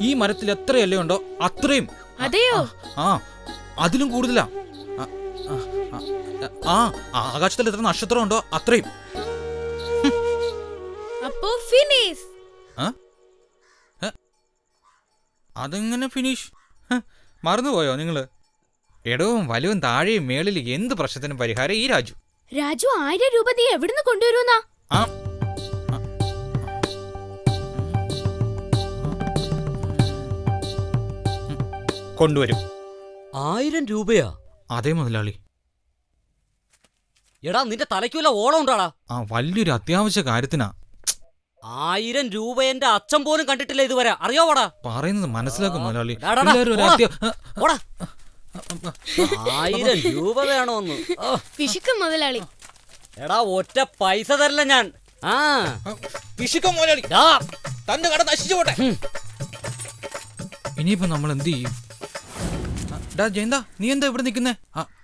ഈ മരത്തിൽ എത്ര ഇലയുണ്ടോ അത്രയും. അതെയോ? അതിലും കൂടുതലാ. ആകാശത്തിൽ എത്ര നക്ഷത്രം ഉണ്ടോ അത്രയും. അപ്പോ ഫിനിഷ്. അതെങ്ങനെ ഫിനിഷ്? മറന്നുപോയോ നിങ്ങള്? ഇടവും വലവും താഴെയും മേളിൽ എന്ത് പ്രശ്നത്തിനും പരിഹാരം ഈ രാജു. രാജു 1000 രൂപ നീ എവിടുന്ന് കൊണ്ടുവരുന്നാ? കൊണ്ടുവരും. 1000 രൂപയാ? അതേ മുതലാളി. എടാ നിന്റെ തലയ്ക്കുള്ള ഓളം ഉണ്ടാടാ. വലിയൊരു അത്യാവശ്യ കാര്യത്തിനാ. 1000 രൂപ എന്റെ അച്ഛൻ പോലും കണ്ടിട്ടില്ല ഇതുവരെ, അറിയോടാ? പറയുന്നത് മനസ്സിലാക്കും മുതലാളി. 1000 രൂപ വേണോന്ന് പിശുക്കും മുതലാളി. എടാ ഒറ്റ പൈസ തരില്ല ഞാൻ. പിശുക്കും മുതലാളി. തന്റെ കട നശിച്ചു പോട്ടെ. ഇനിയിപ്പോ നമ്മൾ എന്ത് ചെയ്യും? ജയന്ത, നീ എന്താ ഇവിടെ നിൽക്കുന്നേ?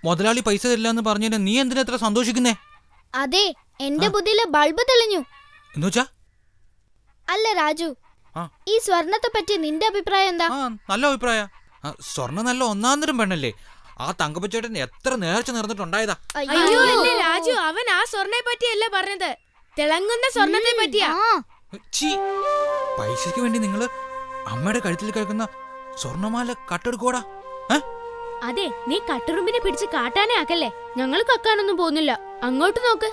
മുതലാളി പൈസ തരില്ല എന്ന് പറഞ്ഞതിന് നീ എന്തിനാ എത്ര സന്തോഷിക്കുന്നേ? അതെ, എന്റെ ബുദ്ധിയിലെ ബൾബ് തെളിഞ്ഞു. എന്നുവെച്ചാ? അല്ല രാജു, ഈ സ്വർണത്തെ പറ്റി നിന്റെ അഭിപ്രായം എന്താ? നല്ല അഭിപ്രായ. സ്വർണ്ണ നല്ല ഒന്നാന്തരം പെണ്ണല്ലേ. ആ തങ്കപ്പച്ചേട്ടൻ എത്ര നേർച്ച നേർന്നിട്ടുണ്ടായതാ. അയ്യോ രാജു, അവൻ ആ സ്വർണ്ണയെ പറ്റിയല്ല പറഞ്ഞത്, തിളങ്ങുന്ന സ്വർണ്ണത്തെ പറ്റിയാ. പൈസക്ക് വേണ്ടി നിങ്ങള് അമ്മയുടെ കഴുത്തിൽ കിടക്കുന്ന സ്വർണ്ണമാല കട്ടെടുക്കോടാ. അതെ, നീ കട്ടുറുമ്പിനെ പിടിച്ച് കാട്ടാനേ ആക്കല്ലേ. ഞങ്ങൾ കക്കാനൊന്നും പോകുന്നില്ല. അങ്ങോട്ട് നോക്ക്.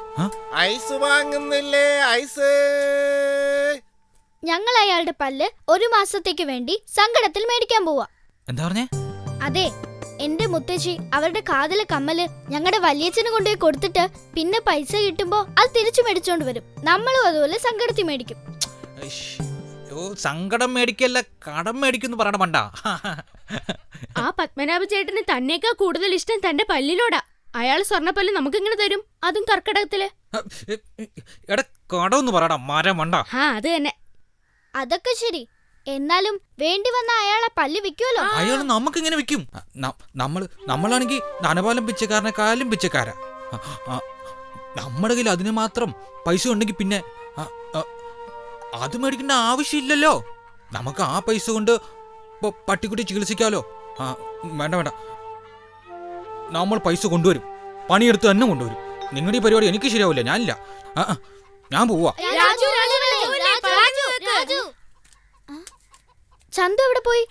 ഐസ് വാങ്ങുന്നില്ലേ? ഐസ്. ഞങ്ങൾ അയാളുടെ പല്ല് 1 മാസത്തേക്ക് വേണ്ടി സങ്കടത്തിൽ മേടിക്കാൻ പോവാ. എന്താ പറഞ്ഞേ? അതെ, എന്റെ മുത്തശ്ശി അവരുടെ കാതിലെ കമ്മല് ഞങ്ങളുടെ വലിയച്ഛന് കൊണ്ടുപോയി കൊടുത്തിട്ട് പിന്നെ പൈസ കിട്ടുമ്പോ അത് തിരിച്ചു മേടിച്ചോണ്ട് വരും. നമ്മളും അതുപോലെ സങ്കടത്തിൽ മേടിക്കും. സങ്കടം മേടിക്കല്ല, കടം മേടിക്കുന്നു പറയണ പണ്ടാ. ആ പത്മനാഭ ചേട്ടന് തന്നേക്കാ കൂടുതൽ ഇഷ്ടം തന്റെ പല്ലിനോടാ. അയാൾ സ്വർണ്ണപ്പല്ല് നമുക്കിങ്ങനെ തരും, അതും കർക്കിടകത്തില്. എടാ കടമെന്ന് പറയടാ മരം മണ്ട. അത് തന്നെ. അതൊക്കെ ശരി, എന്നാലും വേണ്ടി വന്ന അയാളെ പല്ല് വിൽക്കുമല്ലോ. അയാൾ നമുക്ക് ഇങ്ങനെ വിൽക്കും. നമ്മളാണെങ്കിൽ ധനപാലം പിച്ചക്കാരനെക്കാളും പിച്ചക്കാരാ. നമ്മുടെ കയ്യിൽ അതിന് മാത്രം പൈസ ഉണ്ടെങ്കിൽ പിന്നെ അത് മേടിക്കേണ്ട ആവശ്യമില്ലല്ലോ. നമുക്ക് ആ പൈസ കൊണ്ട് പട്ടിക്കുട്ടി ചികിത്സിക്കാമല്ലോ. വേണ്ട, നമ്മൾ പൈസ കൊണ്ടുവരും, പണിയെടുത്ത് തന്നെ കൊണ്ടുവരും. നിങ്ങളുടെ ഈ പരിപാടി എനിക്ക് ശരിയാവില്ല, ഞാനില്ല. ഞാൻ പോവാ. ചന്തു എവിടെ പോയി?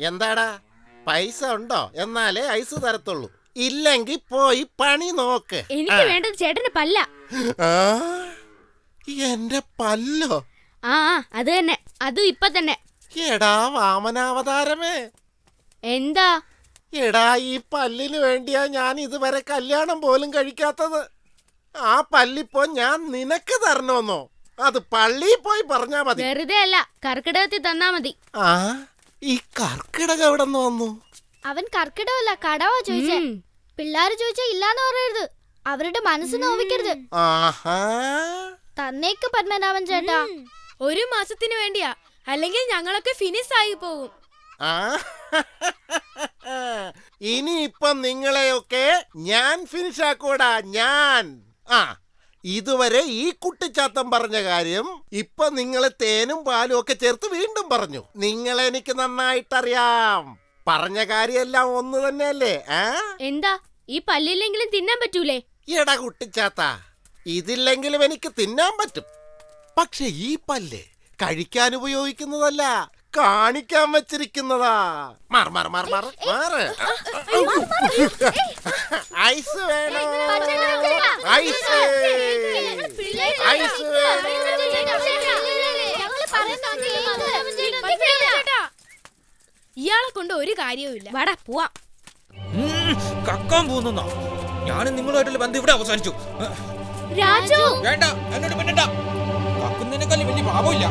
എന്താടാ, പൈസ ഉണ്ടോ എന്നാലേ ഐസ് തരത്തുള്ളൂ, ഇല്ലെങ്കിൽ പോയി പണി നോക്ക്. എനിക്ക് വേണ്ടത് ചേട്ടന്റെ പല്ല. എന്റെ പല്ലോ? അത് തന്നെ, അതും ഇപ്പൊ തന്നെ. എടാ വാമനാവതാരമേ, എന്താ? എടാ, ഈ പല്ലിന് വേണ്ടിയാ ഞാൻ ഇതുവരെ കല്യാണം പോലും കഴിക്കാത്തത്. ആ പല്ലിപ്പോ ഞാൻ നിനക്ക് തരണോന്നോ? അത് പള്ളിയിൽ പോയി പറഞ്ഞാ മതി. വെറുതെ അല്ല, കർക്കിടകത്തിൽ തന്നാ മതി. ഈ കർക്കിടകം എവിടെ നിന്ന് വന്നു? അവൻ കർക്കിടകമല്ല, കടവാ ചോദിച്ചേ. പിള്ളാര് ചോദിച്ചാ ഇല്ലാന്ന് പറയരുത്, അവരുടെ മനസ്സ് നോവിക്കരുത്. തന്നേക്ക് പത്മനാഭൻ ചേട്ടാ. 1 മാസത്തിന് വേണ്ടിയാ, അല്ലെങ്കിൽ ഞങ്ങളൊക്കെ ഫിനിഷ് ആയി പോകും. ഇനിയിപ്പൊ നിങ്ങളെയൊക്കെ ഞാൻ ഫിനിഷ് ആക്കൂടാ, ഞാൻ. ഇതുവരെ ഈ കുട്ടിച്ചാത്തം പറഞ്ഞ കാര്യം ഇപ്പൊ നിങ്ങള് തേനും പാലും ഒക്കെ ചേർത്ത് വീണ്ടും പറഞ്ഞു. നിങ്ങളെനിക്ക് നന്നായിട്ടറിയാം. പറഞ്ഞ കാര്യമെല്ലാം ഒന്ന് തന്നെയല്ലേ? എന്താ, ഈ പല്ലില്ലെങ്കിലും തിന്നാൻ പറ്റൂലേ? എടാ കുട്ടിച്ചാത്ത, ഇതില്ലെങ്കിലും എനിക്ക് തിന്നാൻ പറ്റും. പക്ഷെ ഈ പല്ല് കഴിക്കാൻ ഉപയോഗിക്കുന്നതല്ല, കാണിക്കാൻ വെച്ചിരിക്കുന്നതാ. മാറ് മാറ് മാറ് മാറ് മാറ്. ഐസ് വേണോ? ഐസ് ഐസ് ഇയാളെ കൊണ്ട് ഒരു കാര്യവുമില്ല. വാടാ പോവാ. കക്കാൻ പോകുന്ന ഞാനും നിങ്ങളുമായിട്ടുള്ള ബന്ധം ഇവിടെ അവസാനിച്ചു. രാജു വേണ്ട, എന്നോട് പിന്നണ്ട. കക്കുന്നതിനേക്കാളും വലിയ പാപമില്ല.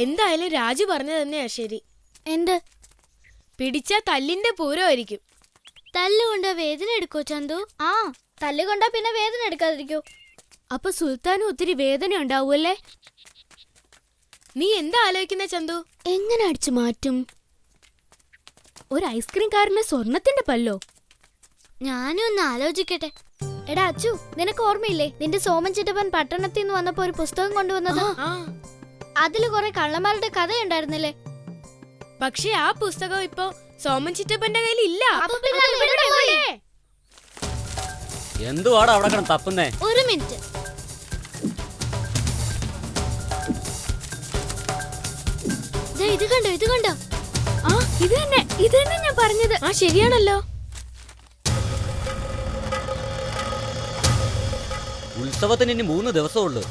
എന്തായാലും രാജു പറഞ്ഞു തന്നെയാ ശരി. എന്ത്? പിടിച്ച തല്ലിന്റെ പൂരമായിരിക്കും. തല്ലുകൊണ്ട വേദന എടുക്കോ ചന്തു? തല്ലുകൊണ്ടാ പിന്നെ വേദന എടുക്കാതിരിക്കോ? അപ്പൊ സുൽത്താനും ഒത്തിരി വേദന ഉണ്ടാവൂല്ലേ? നീ എന്താ ആലോചിക്കുന്ന ചന്തു? എങ്ങനെ അടിച്ചു മാറ്റും? ഒരു ഐസ്ക്രീം കാരന് സ്വർണത്തിന്റെ പല്ലോ? ഞാനും ഒന്ന് ആലോചിക്കട്ടെ. എടാ അച്ചു, നിനക്ക് ഓർമ്മയില്ലേ നിന്റെ സോമൻ ചിറ്റപ്പൻ പട്ടണത്തിൽ നിന്ന് വന്നപ്പോ ഒരു പുസ്തകം കൊണ്ടുവന്നത്? അതില് കുറെ കള്ളന്മാരുടെ കഥയുണ്ടായിരുന്നില്ലേ? പക്ഷെ ആ പുസ്തകം ഇപ്പൊ സോമൻ ചിറ്റപ്പന്റെ കയ്യിൽ ഇല്ല. എന്തുവാടാ അവിടെ കിടന്ന് തപ്പുന്നേ? ഒരു മിനിറ്റ്. ഇത് കണ്ടോ, ഇത് കണ്ടോ? ഇത് തന്നെ ഞാൻ പറഞ്ഞത്. ശരിയാണല്ലോ. ഉത്സവത്തിന് ഇനി 3 ദിവസമുള്ളൂ.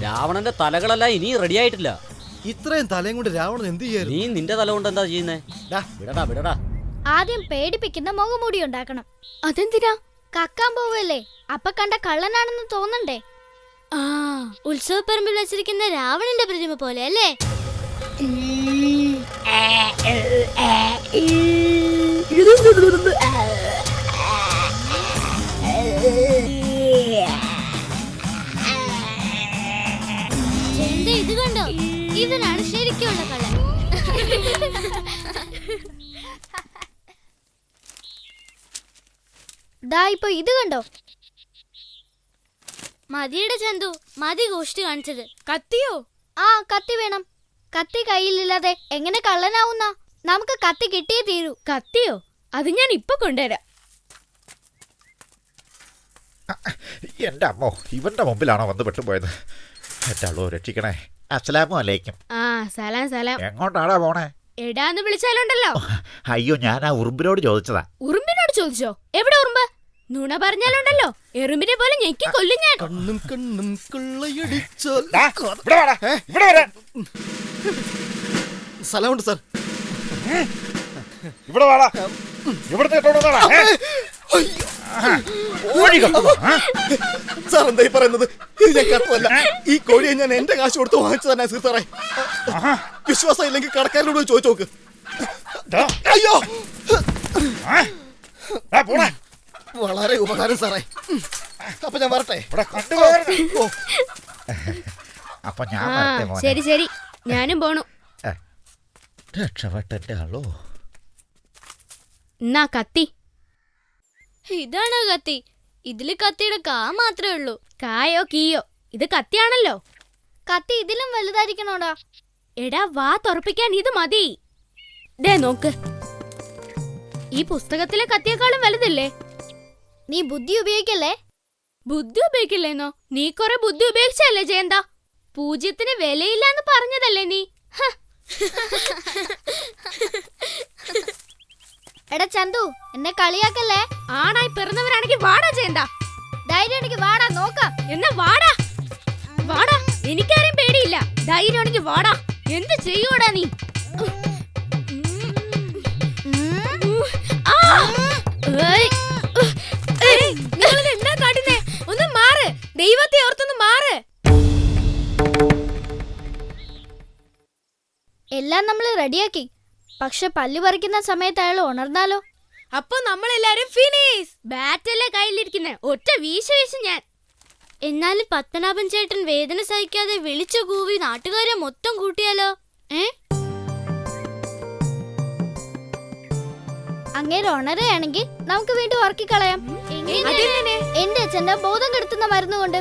രാവണന്റെ തലകളെല്ലാം ഇനിയും റെഡി ആയിട്ടില്ല. ഇത്രയും തലയും കൊണ്ട് രാവണൻ എന്ത് ചെയ്യാൻ? നീ നിന്റെ തല കൊണ്ട് എന്താ ചെയ്യുന്നേ? വിടടാ. ആദ്യം പേടിപ്പിക്കുന്ന മുഖംമൂടി ഉണ്ടാക്കണം. അതെന്തിനാ? കക്കാൻ പോവല്ലേ, അപ്പൊ കണ്ട കള്ളനാണെന്ന് തോന്നണ്ടേ? ഉത്സവപ്പറമ്പിൽ വെച്ചിരിക്കുന്ന രാവണന്റെ പ്രതിമ പോലെ അല്ലേ? ഇത് കണ്ടോ, ഇവനാണ് ശരിക്കുള്ള കള്ളൻ. ദാ ഇപ്പൊ ഇത് കണ്ടോ? മതിയുടെ ചന്തു, മതി ഗോഷ്ടി കാണിച്ചത്. കത്തിയോ? കത്തി വേണം. കത്തി കയ്യിലില്ലാതെ എങ്ങനെ കള്ളനാവുന്ന? നമുക്ക് കത്തി കിട്ടിയേ തീരൂ. കത്തിയോ? അത് ഞാൻ ഇപ്പൊ കൊണ്ടുവരാം. എന്റെ അമ്മോ, ഇവന്റെ മുമ്പിലാണോ വന്ന് പെട്ടുപോയത്? എന്റെ അള്ളോ, രക്ഷിക്കണേ. അസ്സലാമു അലൈക്കും. സലാം സലാം. എങ്ങോട്ടാടാ പോണേ? എടാന്ന് വിളിച്ചാലുണ്ടല്ലോ. അയ്യോ, ഞാൻ ആ ഉറുമ്പിനോട് ചോദിച്ചതാ. ഉറുമ്പിനോട് ചോദിച്ചോ? എവിടെ ഉറുമ്പ്? നുണ പറഞ്ഞാലുണ്ടല്ലോ, എറുമ്പിനെ പോലെ ഞെക്കി കൊല്ലും ഞാൻ. കണ്ണും കണ്ണും കൊള്ളയടിച്ചാൽ. സ്ഥലമുണ്ട് സാർ. ഇവിടെ വാടാ. ഇവിടുത്തെ സാർ എന്തായി പറയുന്നത്? ഇത് ഞാൻ കത്തല്ല. ഈ കോഴിയെ ഞാൻ എന്റെ കാശ് കൊടുത്ത് വാങ്ങിച്ചു തന്നെ സാറേ. വിശ്വാസം ഇല്ലെങ്കിൽ കടക്കാരനോട് ചോദിച്ചു നോക്ക്. അയ്യോ വളരെ ഉപകാരം സാറേ. അപ്പൊ ഞാൻ വരട്ടെ. ഓ. അപ്പൊ ഞാൻ വരട്ടെ മോനെ. ശരി ശരി, ഞാനും പോണു. രക്ഷപ്പെട്ടെ ആളോ. എന്നാ കത്തി. ഇതാണ് കത്തി. ഇതില് കത്തിയുടെ കാ മാത്രമേ ഉള്ളൂ. കായോ കീയോ, ഇത് കത്തിയാണല്ലോ. കത്തി ഇതിലും വലുതായിരിക്കണോടാ. എടാ വാ തുറപ്പിക്കാൻ ഇത് മതി. ദേ നോക്ക്, ഈ പുസ്തകത്തിലെ കത്തിയേക്കാളും വലുതല്ലേ. നീ ബുദ്ധി ഉപയോഗിക്കല്ലേ. ബുദ്ധി ഉപയോഗിക്കില്ലേന്നോ? നീ കൊറേ ബുദ്ധി ഉപയോഗിച്ചല്ലേ ജയന്ത. പൂജ്യത്തിന് വിലയില്ലാന്ന് പറഞ്ഞതല്ലേ നീ. എടാ ചന്തു, എന്നെ കളിയാക്കല്ലേ. ആണായി പിറന്നവരാണെങ്കിൽ വാടാ ജയന്ത. ധൈര്യമാണെങ്കിൽ വാടാ നോക്കാം. എന്നാ വാടാ വാടാ, എനിക്കാരെയും പേടിയില്ല. ധൈര്യമാണെങ്കിൽ വാടാ. എന്ത് ചെയ്യൂടാ നീ? നിങ്ങളിത് എന്താ കാട്ടുന്നേ? ഒന്ന് മാറ്, ദൈവത്തെ ഓർത്തൊന്ന് മാറ്. എല്ലാം നമ്മൾ റെഡിയാക്കി. പക്ഷെ പല്ല് പറിക്കുന്ന സമയത്ത് അയാൾ ഉണർന്നാലോ? അപ്പൊ നമ്മളെല്ലാരും ഫിനിഷ്. ബാറ്റല്ലേ കയ്യിലിരിക്കുന്നേ, ഒറ്റ വീശ വീശ ഞാൻ. എന്നാലും പത്മനാഭൻ ചേട്ടൻ വേദന സഹിക്കാതെ വിളിച്ചു കൂവി നാട്ടുകാരെ മൊത്തം കൂട്ടിയാലോ? അങ്ങേരെ ഉണരുകയാണെങ്കിൽ നമുക്ക് വീണ്ടും ഉറക്കിക്കളയാം. എന്റെ അച്ഛന്റെ ബോധം കെടുത്തുന്ന മരുന്നുകൊണ്ട്.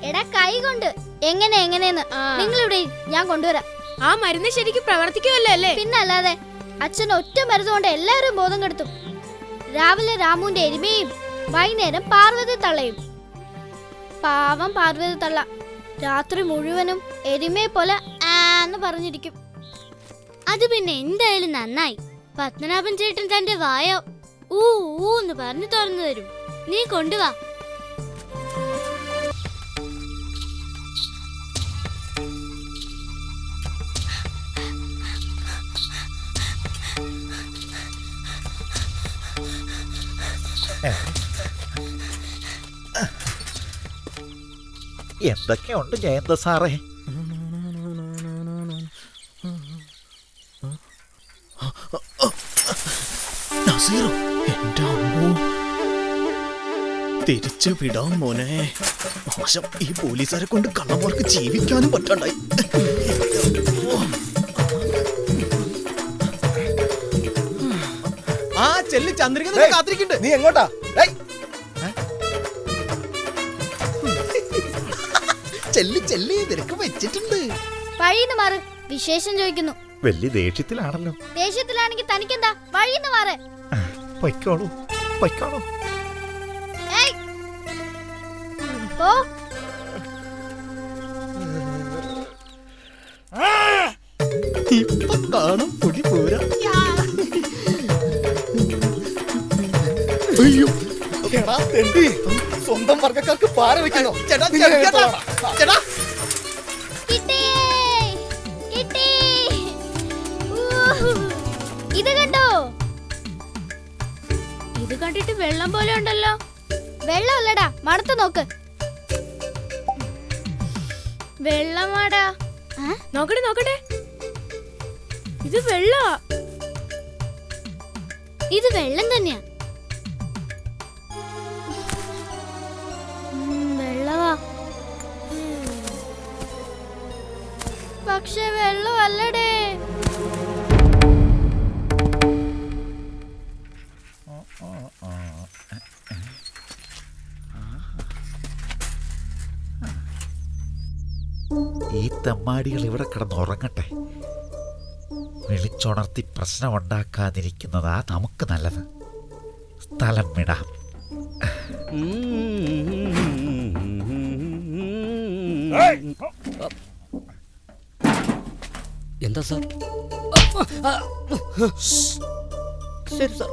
എടാ കൈ കൊണ്ട്. എങ്ങനെയെന്ന് നിങ്ങളിവിടെ ഞാൻ കൊണ്ടുവരാം. ആ മരുന്ന് ശരിക്കും പ്രവർത്തിക്കുമല്ലോ അല്ലേ? പിന്നല്ലാതെ. അച്ഛൻ ഒറ്റ മരുന്ന് കൊണ്ട് എല്ലാവരും ബോധം കെടുത്തും. രാവിലെ രാമുവിന്റെ എരുമയും വൈകുന്നേരം പാർവതി തള്ളയും. പാവം പാർവതി തള്ള രാത്രി മുഴുവനും എരുമയെ പോലെ ആന്ന് പറഞ്ഞിരിക്കും. അത് പിന്നെ എന്തായാലും നന്നായി. പത്മനാഭൻ ചേട്ടൻ തന്റെ വായ ഊന്ന് പറഞ്ഞു തുറന്നു തരും. നീ കൊണ്ടുവാ. എന്തൊക്കെയുണ്ട് ജയന്ത സാറേ? എന്റെ അമ്മോ, തിരിച്ചു വിടാം മോനെ. മോശം, ഈ പോലീസുകാരെ കൊണ്ട് കള്ളന്മാർക്ക് ജീവിക്കാനും പറ്റണ്ടായി. ആ ചെല്ലി ചന്ദ്രിക കാത്തിരിക്കുന്നുണ്ട്. നീ എങ്ങോട്ടാ? ചെല്ലി നിനക്ക് വെച്ചിട്ടുണ്ട്. വഴിന്ന് മാറ്. വിശേഷം ചോദിക്കുന്നു. വലിയ ദേഷ്യത്തിലാണല്ലോ. ദേഷ്യത്തിലാണെങ്കിൽ തനിക്കെന്താ? വഴിന്ന് മാറ്. പൊയ്ക്കോളൂ. പോ. ഇപ്പൊ കാണും പൊടി പോരാ. അയ്യോ എടാ തെണ്ടി, സ്വന്തം വർഗക്കാർക്ക് പാര വെക്കണോ? ഇത് കണ്ടോ? ഇത് കണ്ടിട്ട് വെള്ളം പോലെ ഉണ്ടല്ലോ. വെള്ളമല്ലടാ, മണത്ത് നോക്ക്. വെള്ളമാടാ. നോക്കട്ടെ, ഇത് വെള്ളാ. ഇത് വെള്ളം തന്നെയാ. വെള്ളവാ, പക്ഷെ വെള്ളമല്ലടേ. ഈ തെമ്മാടികൾ ഇവിടെ കിടന്നുറങ്ങട്ടെ. വിളിച്ചുണർത്തി പ്രശ്നം ഉണ്ടാക്കാതിരിക്കുന്നതാ നമുക്ക് നല്ലത്. സ്ഥലം വിടാം. എന്താ സാർ? ശരി സാർ.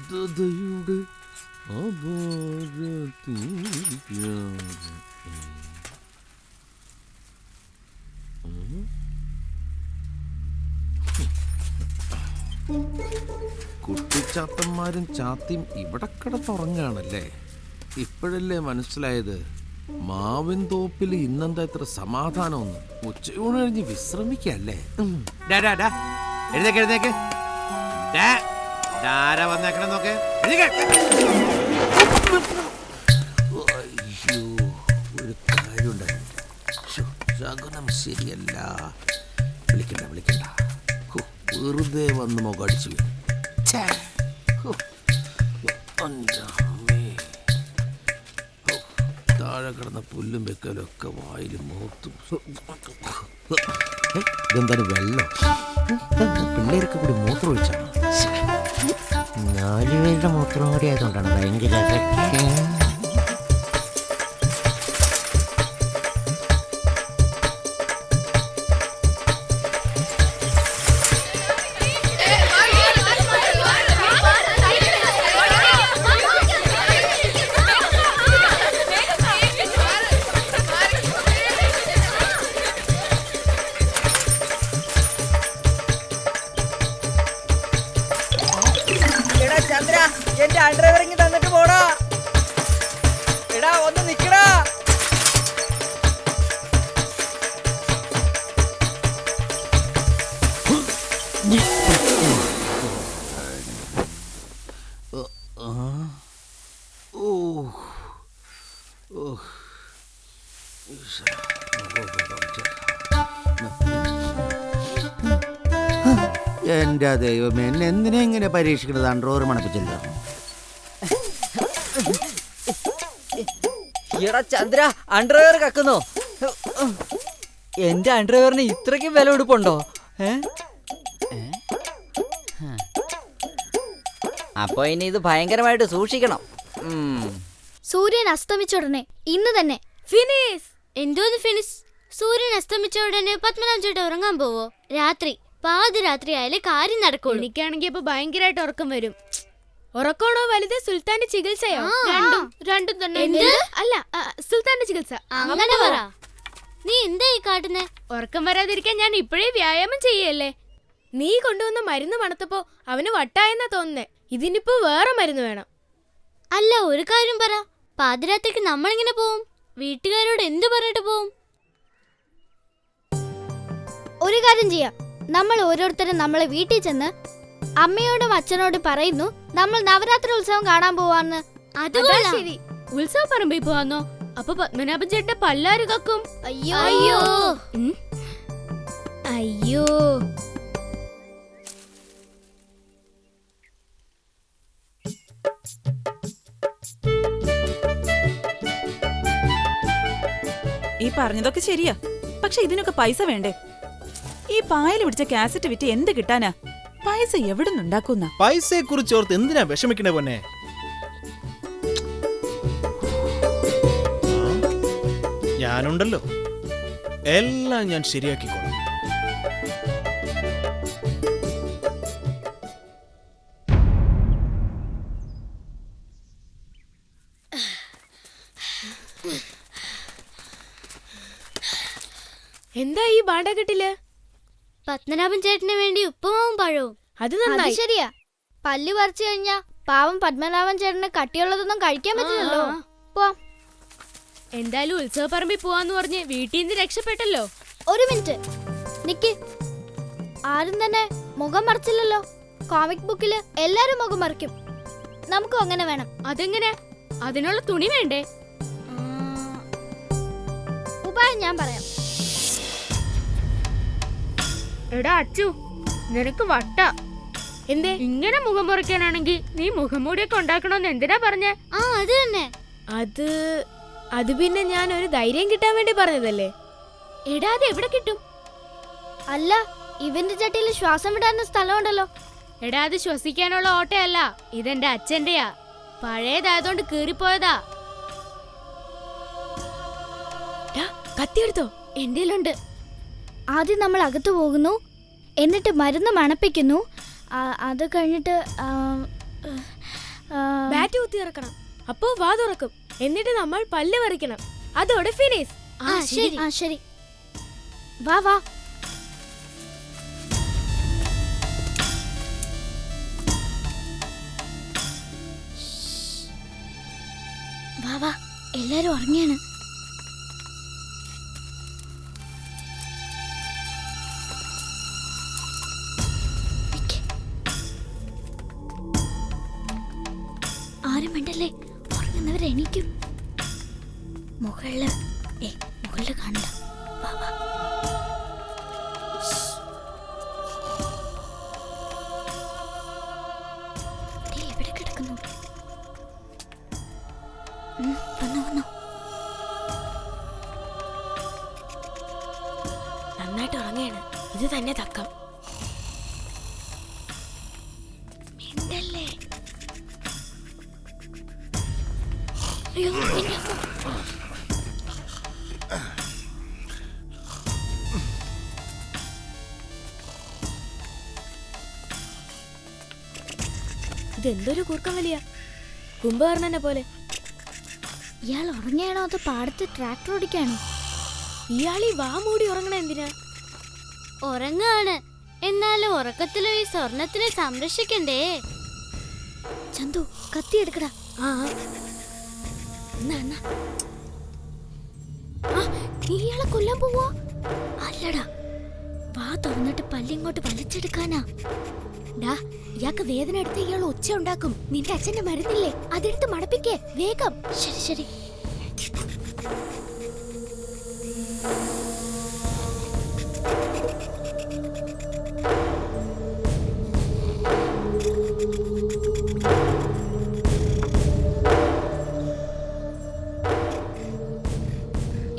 ഏകാന്തതയുടെ അപാരതീരാതെ കുട്ടിച്ചാത്തന്മാരും ചാത്തിയും ഇവിടെ കിടന്നുറങ്ങാണല്ലേ. ഇപ്പോഴല്ലേ മനസ്സിലായത് മാവിൻ തോപ്പിൽ ഇന്നെന്താ ഇത്ര സമാധാനമൊന്നും. ഉച്ചയൂണ് കഴിഞ്ഞ് വിശ്രമിക്കല്ലേ. എഴുന്നേക്ക്. ആരാ വന്നേക്കണം നോക്ക്. അയ്യോ, ഒരു കാര്യമുണ്ടായിരുന്നു. ശകുനം ശരിയല്ല. വിളിക്കണ്ട. വെറുതെ വന്ന് മുഖടിച്ചു. താഴെ കിടന്ന പുല്ലും വെക്കലും ഒക്കെ വായിലും മൂത്തും. ഇതെന്താണ് വെള്ളം? പിള്ളേരൊക്കെ കൂടി മൂത്രം ഒഴിച്ചാണ്. 4 പേരുടെ മൂത്രം കൂടി ആയതുകൊണ്ടാണ് ഭയങ്കര എന്റെ അണ്ടർവെയർ ഇങ്ങ് തന്നിട്ട് പോടാ. എടാ ഒന്ന് നിക്കടാ. എന്റെ ദൈവമേ, എന്നെ എന്തിനാ ഇങ്ങനെ പരീക്ഷിക്കണത്? അണ്ടർവെയർ മണപ്പിച്ചല്ലോ. എടാ ചന്ദ്ര, അണ്ടർവെയർ കക്കുന്നോ? എന്റെ അണ്ടർവെയറിന് ഇത്രയ്ക്കും വില കൊടുപ്പുണ്ടോ? അപ്പൊ ഇനി ഇത് ഭയങ്കരമായിട്ട് സൂക്ഷിക്കണം. സൂര്യൻ അസ്തമിച്ച ഉടനെ ഇന്ന് തന്നെ ഫിനിഷ്. എന്തോന്ന് ഫിനിഷ്? സൂര്യൻ അസ്തമിച്ച ഉടനെ പത്മനാഭൻ ചേട്ടൻ ഉറങ്ങാൻ പോവോ? രാത്രി പാതിരാത്രി ആയാലേ കാര്യം നടക്കുള്ളൂ. എനിക്കാണെങ്കിൽ ഇപ്പൊ ഭയങ്കരമായിട്ട് ഉറക്കം വരും. ഉറക്കമാണോ വലുത്, സുൽത്താന്റെ ചികിത്സയോ? രണ്ടും തന്നെ. അല്ല, സുൽത്താന്റെ ചികിത്സ. അങ്ങനെ പറ. നീ എന്താ ഈ കാട്ടുന്നെ? ഉറക്കം വരാതിരിക്കാൻ ഞാൻ ഇപ്പോഴേ വ്യായാമം ചെയ്യല്ലേ. നീ കൊണ്ടുവന്ന മരുന്ന് മണത്തപ്പോ അവന് വട്ടായെന്നാ തോന്നുന്നേ. ഇതിനിപ്പോ വേറെ മരുന്ന് വേണം. അല്ല, ഒരു കാര്യം പറ. പാതിരാത്രിക്ക് നമ്മളെങ്ങനെ പോവും? വീട്ടുകാരോട് എന്ത് പറഞ്ഞിട്ട് പോവും? ഒരു കാര്യം ചെയ്യാം. നമ്മൾ ഓരോരുത്തരും നമ്മളെ വീട്ടിൽ ചെന്ന് അമ്മയോടും അച്ഛനോടും പറയുന്നു നമ്മൾ നവരാത്രി ഉത്സവം കാണാൻ പോവാന്ന്. അത് ശരി. ഉത്സവ പറമ്പിൽ പോവാന്നോ? അപ്പൊ പത്മനാഭൻ ചേട്ടന്റെ പല്ലാര് കക്കും. അയ്യോ അയ്യോ. ഈ പറഞ്ഞതൊക്കെ ശരിയാ, പക്ഷെ ഇതിനൊക്കെ പൈസ വേണ്ടേ? ഈ പായൽ പിടിച്ച കാസറ്റ് വിറ്റ് എന്ത് കിട്ടാനാ? പൈസ എവിടെ നിന്നുണ്ടാക്കുന്ന? പൈസയെ കുറിച്ച് ഓർത്ത് എന്തിനാ വിഷമിക്കണേ പൊന്നെ? ഞാനുണ്ടല്ലോ, എല്ലാം ഞാൻ ശരിയാക്കിക്കോളാം. എന്താ ഈ ബാണ്ടക്കെട്ടില്? പത്മനാഭൻ ചേട്ടന് വേണ്ടി ഉപ്പുമാവും പഴവും. അത് നന്നായി. ശരിയാ. പല്ല് പറിച്ചു കഴിഞ്ഞാ പാവം പത്മനാഭൻ ചേട്ടന് കട്ടിയുള്ളതൊന്നും കഴിക്കാൻ പറ്റില്ലല്ലോ. എന്തായാലും ഉത്സവ പറമ്പിൽ പോവാന്ന് പറഞ്ഞ് വീട്ടിൽ നിന്ന് രക്ഷപ്പെട്ടല്ലോ. ഒരു മിനിറ്റ് നിക്ക്. ആരും തന്നെ മുഖം മറച്ചില്ലല്ലോ. കോമിക് ബുക്കില് എല്ലാരും മുഖം മറയ്ക്കും. നമുക്കും അങ്ങനെ വേണം. അതെങ്ങനെ? അതിനുള്ള തുണി വേണ്ടേ? ഉപായം ഞാൻ പറയാം. എടാ അച്ചു, നിനക്ക് വട്ട. എന്തേ ഇങ്ങനെ മുഖം മുറിക്കാനാണെങ്കിൽ നീ മുഖംമൂടിയൊക്കെ ഉണ്ടാക്കണോന്ന് എന്തിനാ പറഞ്ഞേ? അത് തന്നെ. അത് പിന്നെ ഞാൻ ഒരു ധൈര്യം കിട്ടാൻ വേണ്ടി പറഞ്ഞതല്ലേ. എടാ അത് എവിടെ കിട്ടും? അല്ല, ഇവന്റെ ചട്ടിയിൽ ശ്വാസം വിടാനുള്ള സ്ഥലമുണ്ടല്ലോ. എടാ അത് ശ്വസിക്കാനുള്ള ഓട്ടയല്ല, ഇതെന്റെ അച്ഛന്റെയാ. പഴയതായതുകൊണ്ട് കീറിപ്പോയതാ. കത്തിയെടുത്തോ? എന്റെയിലുണ്ട്. ആദ്യം നമ്മൾ അകത്തു പോകുന്നു, എന്നിട്ട് മരുന്ന് മണപ്പിക്കുന്നു. അത് കഴിഞ്ഞിട്ട് ബാറ്റ് കുത്തി ഇറക്കണം. അപ്പോ വാ തുറക്കും. എന്നിട്ട് നമ്മൾ പല്ല് പറിക്കണം. അതോടെ ഫിനിഷ്. ശരി. വാ വാ. വാ വാ, എല്ലാരും ഉറങ്ങിയാണ്. ആരും വേണ്ടല്ലേ, ഉറങ്ങുന്നവർ എണീക്കും. മുകളില് കാണില്ല. വാ വാ. ഇവിടെ കിടക്കുന്നു. വന്നോ വന്നോ. നന്നായിട്ട് ഉറങ്ങയാണ്. ഇത് തന്നെ തക്കം. മിണ്ടല്ലേ. അയ്യോ, എന്റെ അമ്മ. ഇതെന്തൊരു കൂർക്കം വലിയ കുംഭകർണനെ പോലെ. ഇയാൾ ഉറങ്ങിയാണോ അത് പാടത്ത് ട്രാക്ടർ ഓടിക്കാണോ? ഇയാളീ വാ മൂടി ഉറങ്ങണ എന്തിനാ? ഉറങ്ങാണ്, എന്നാലും ഉറക്കത്തിലും ഈ സ്വർണത്തിനെ സംരക്ഷിക്കണ്ടേ. ചന്തു, കത്തി എടുക്കടാ. ഇയാളെ കൊല്ലാൻ പോവാ? അല്ലടാ, വാ തുറന്നിട്ട് പല്ലിങ്ങോട്ട് വലിച്ചെടുക്കാനാ. ഡാ, ഇയാൾക്ക് വേദന എടുത്ത് ഇയാൾ ഒച്ച ഉണ്ടാക്കും. നിന്റെ അച്ഛന്റെ മരുന്നില്ലേ, അതെടുത്ത് മടപ്പിക്കേ വേഗം. ശരി ശരി.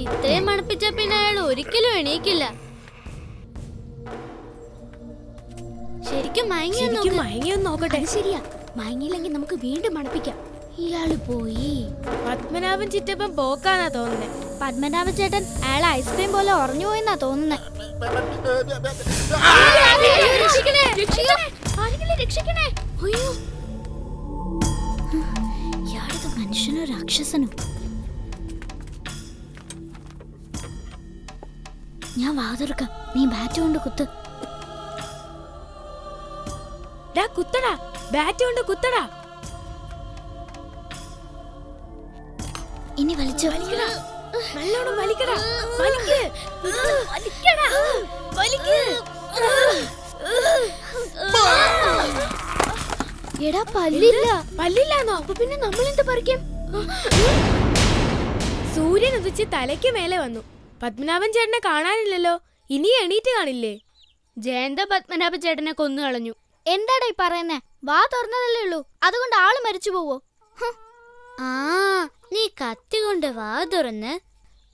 ഇത്രയും മണപ്പിച്ച പിന്നെ അയാൾ ഒരിക്കലും എണീക്കില്ല. ശരിക്കും മയങ്ങിയൊന്ന് നോക്കട്ടെ. ശരിയാ, മയങ്ങിയില്ലെങ്കിൽ നമുക്ക് വീണ്ടും മണപ്പിക്കാം. ഇയാള് പോയി. പത്മനാഭൻ ചിറ്റപ്പം പോക്കാന്നാ തോന്നുന്നേ. പത്മനാഭൻ ചേട്ടൻ അയാളെ ഐസ്ക്രീം പോലെ ഉറഞ്ഞു പോയെന്നാ തോന്നുന്നേ. ഇയാളത് മനുഷ്യനോ രാക്ഷസനോ? ഞാൻ വാതിർക്കാം, നീ ബാറ്റ് കൊണ്ട് കുത്ത്. കുത്തടാ, ബാറ്റ് കൊണ്ട് കുത്തടാ. ഇനി വലിച്ചോ. നല്ലോണം വലിക്കടാ. വലിക്ക്. എടാ, പല്ലില്ലാന്നോ? അപ്പൊ പിന്നെ നമ്മൾ എന്ത് പറിക്കും? സൂര്യൻ ഉദിച്ച് തലയ്ക്ക് മേലെ വന്നു. പത്മനാഭൻ ചേട്ടനെ കാണാനില്ലല്ലോ. ഇനി എണീറ്റ് കാണില്ലേ? ജയന്ത പത്മനാഭൻ ചേട്ടനെ കൊന്നു കളഞ്ഞു. എന്താടാ ഈ പറയുന്നേ? വാ തുറന്നതല്ലേ ഉള്ളൂ, അതുകൊണ്ട് ആള് മരിച്ചു പോവോ? ആ, നീ കത്തി കൊണ്ട് വാ തുറന്ന്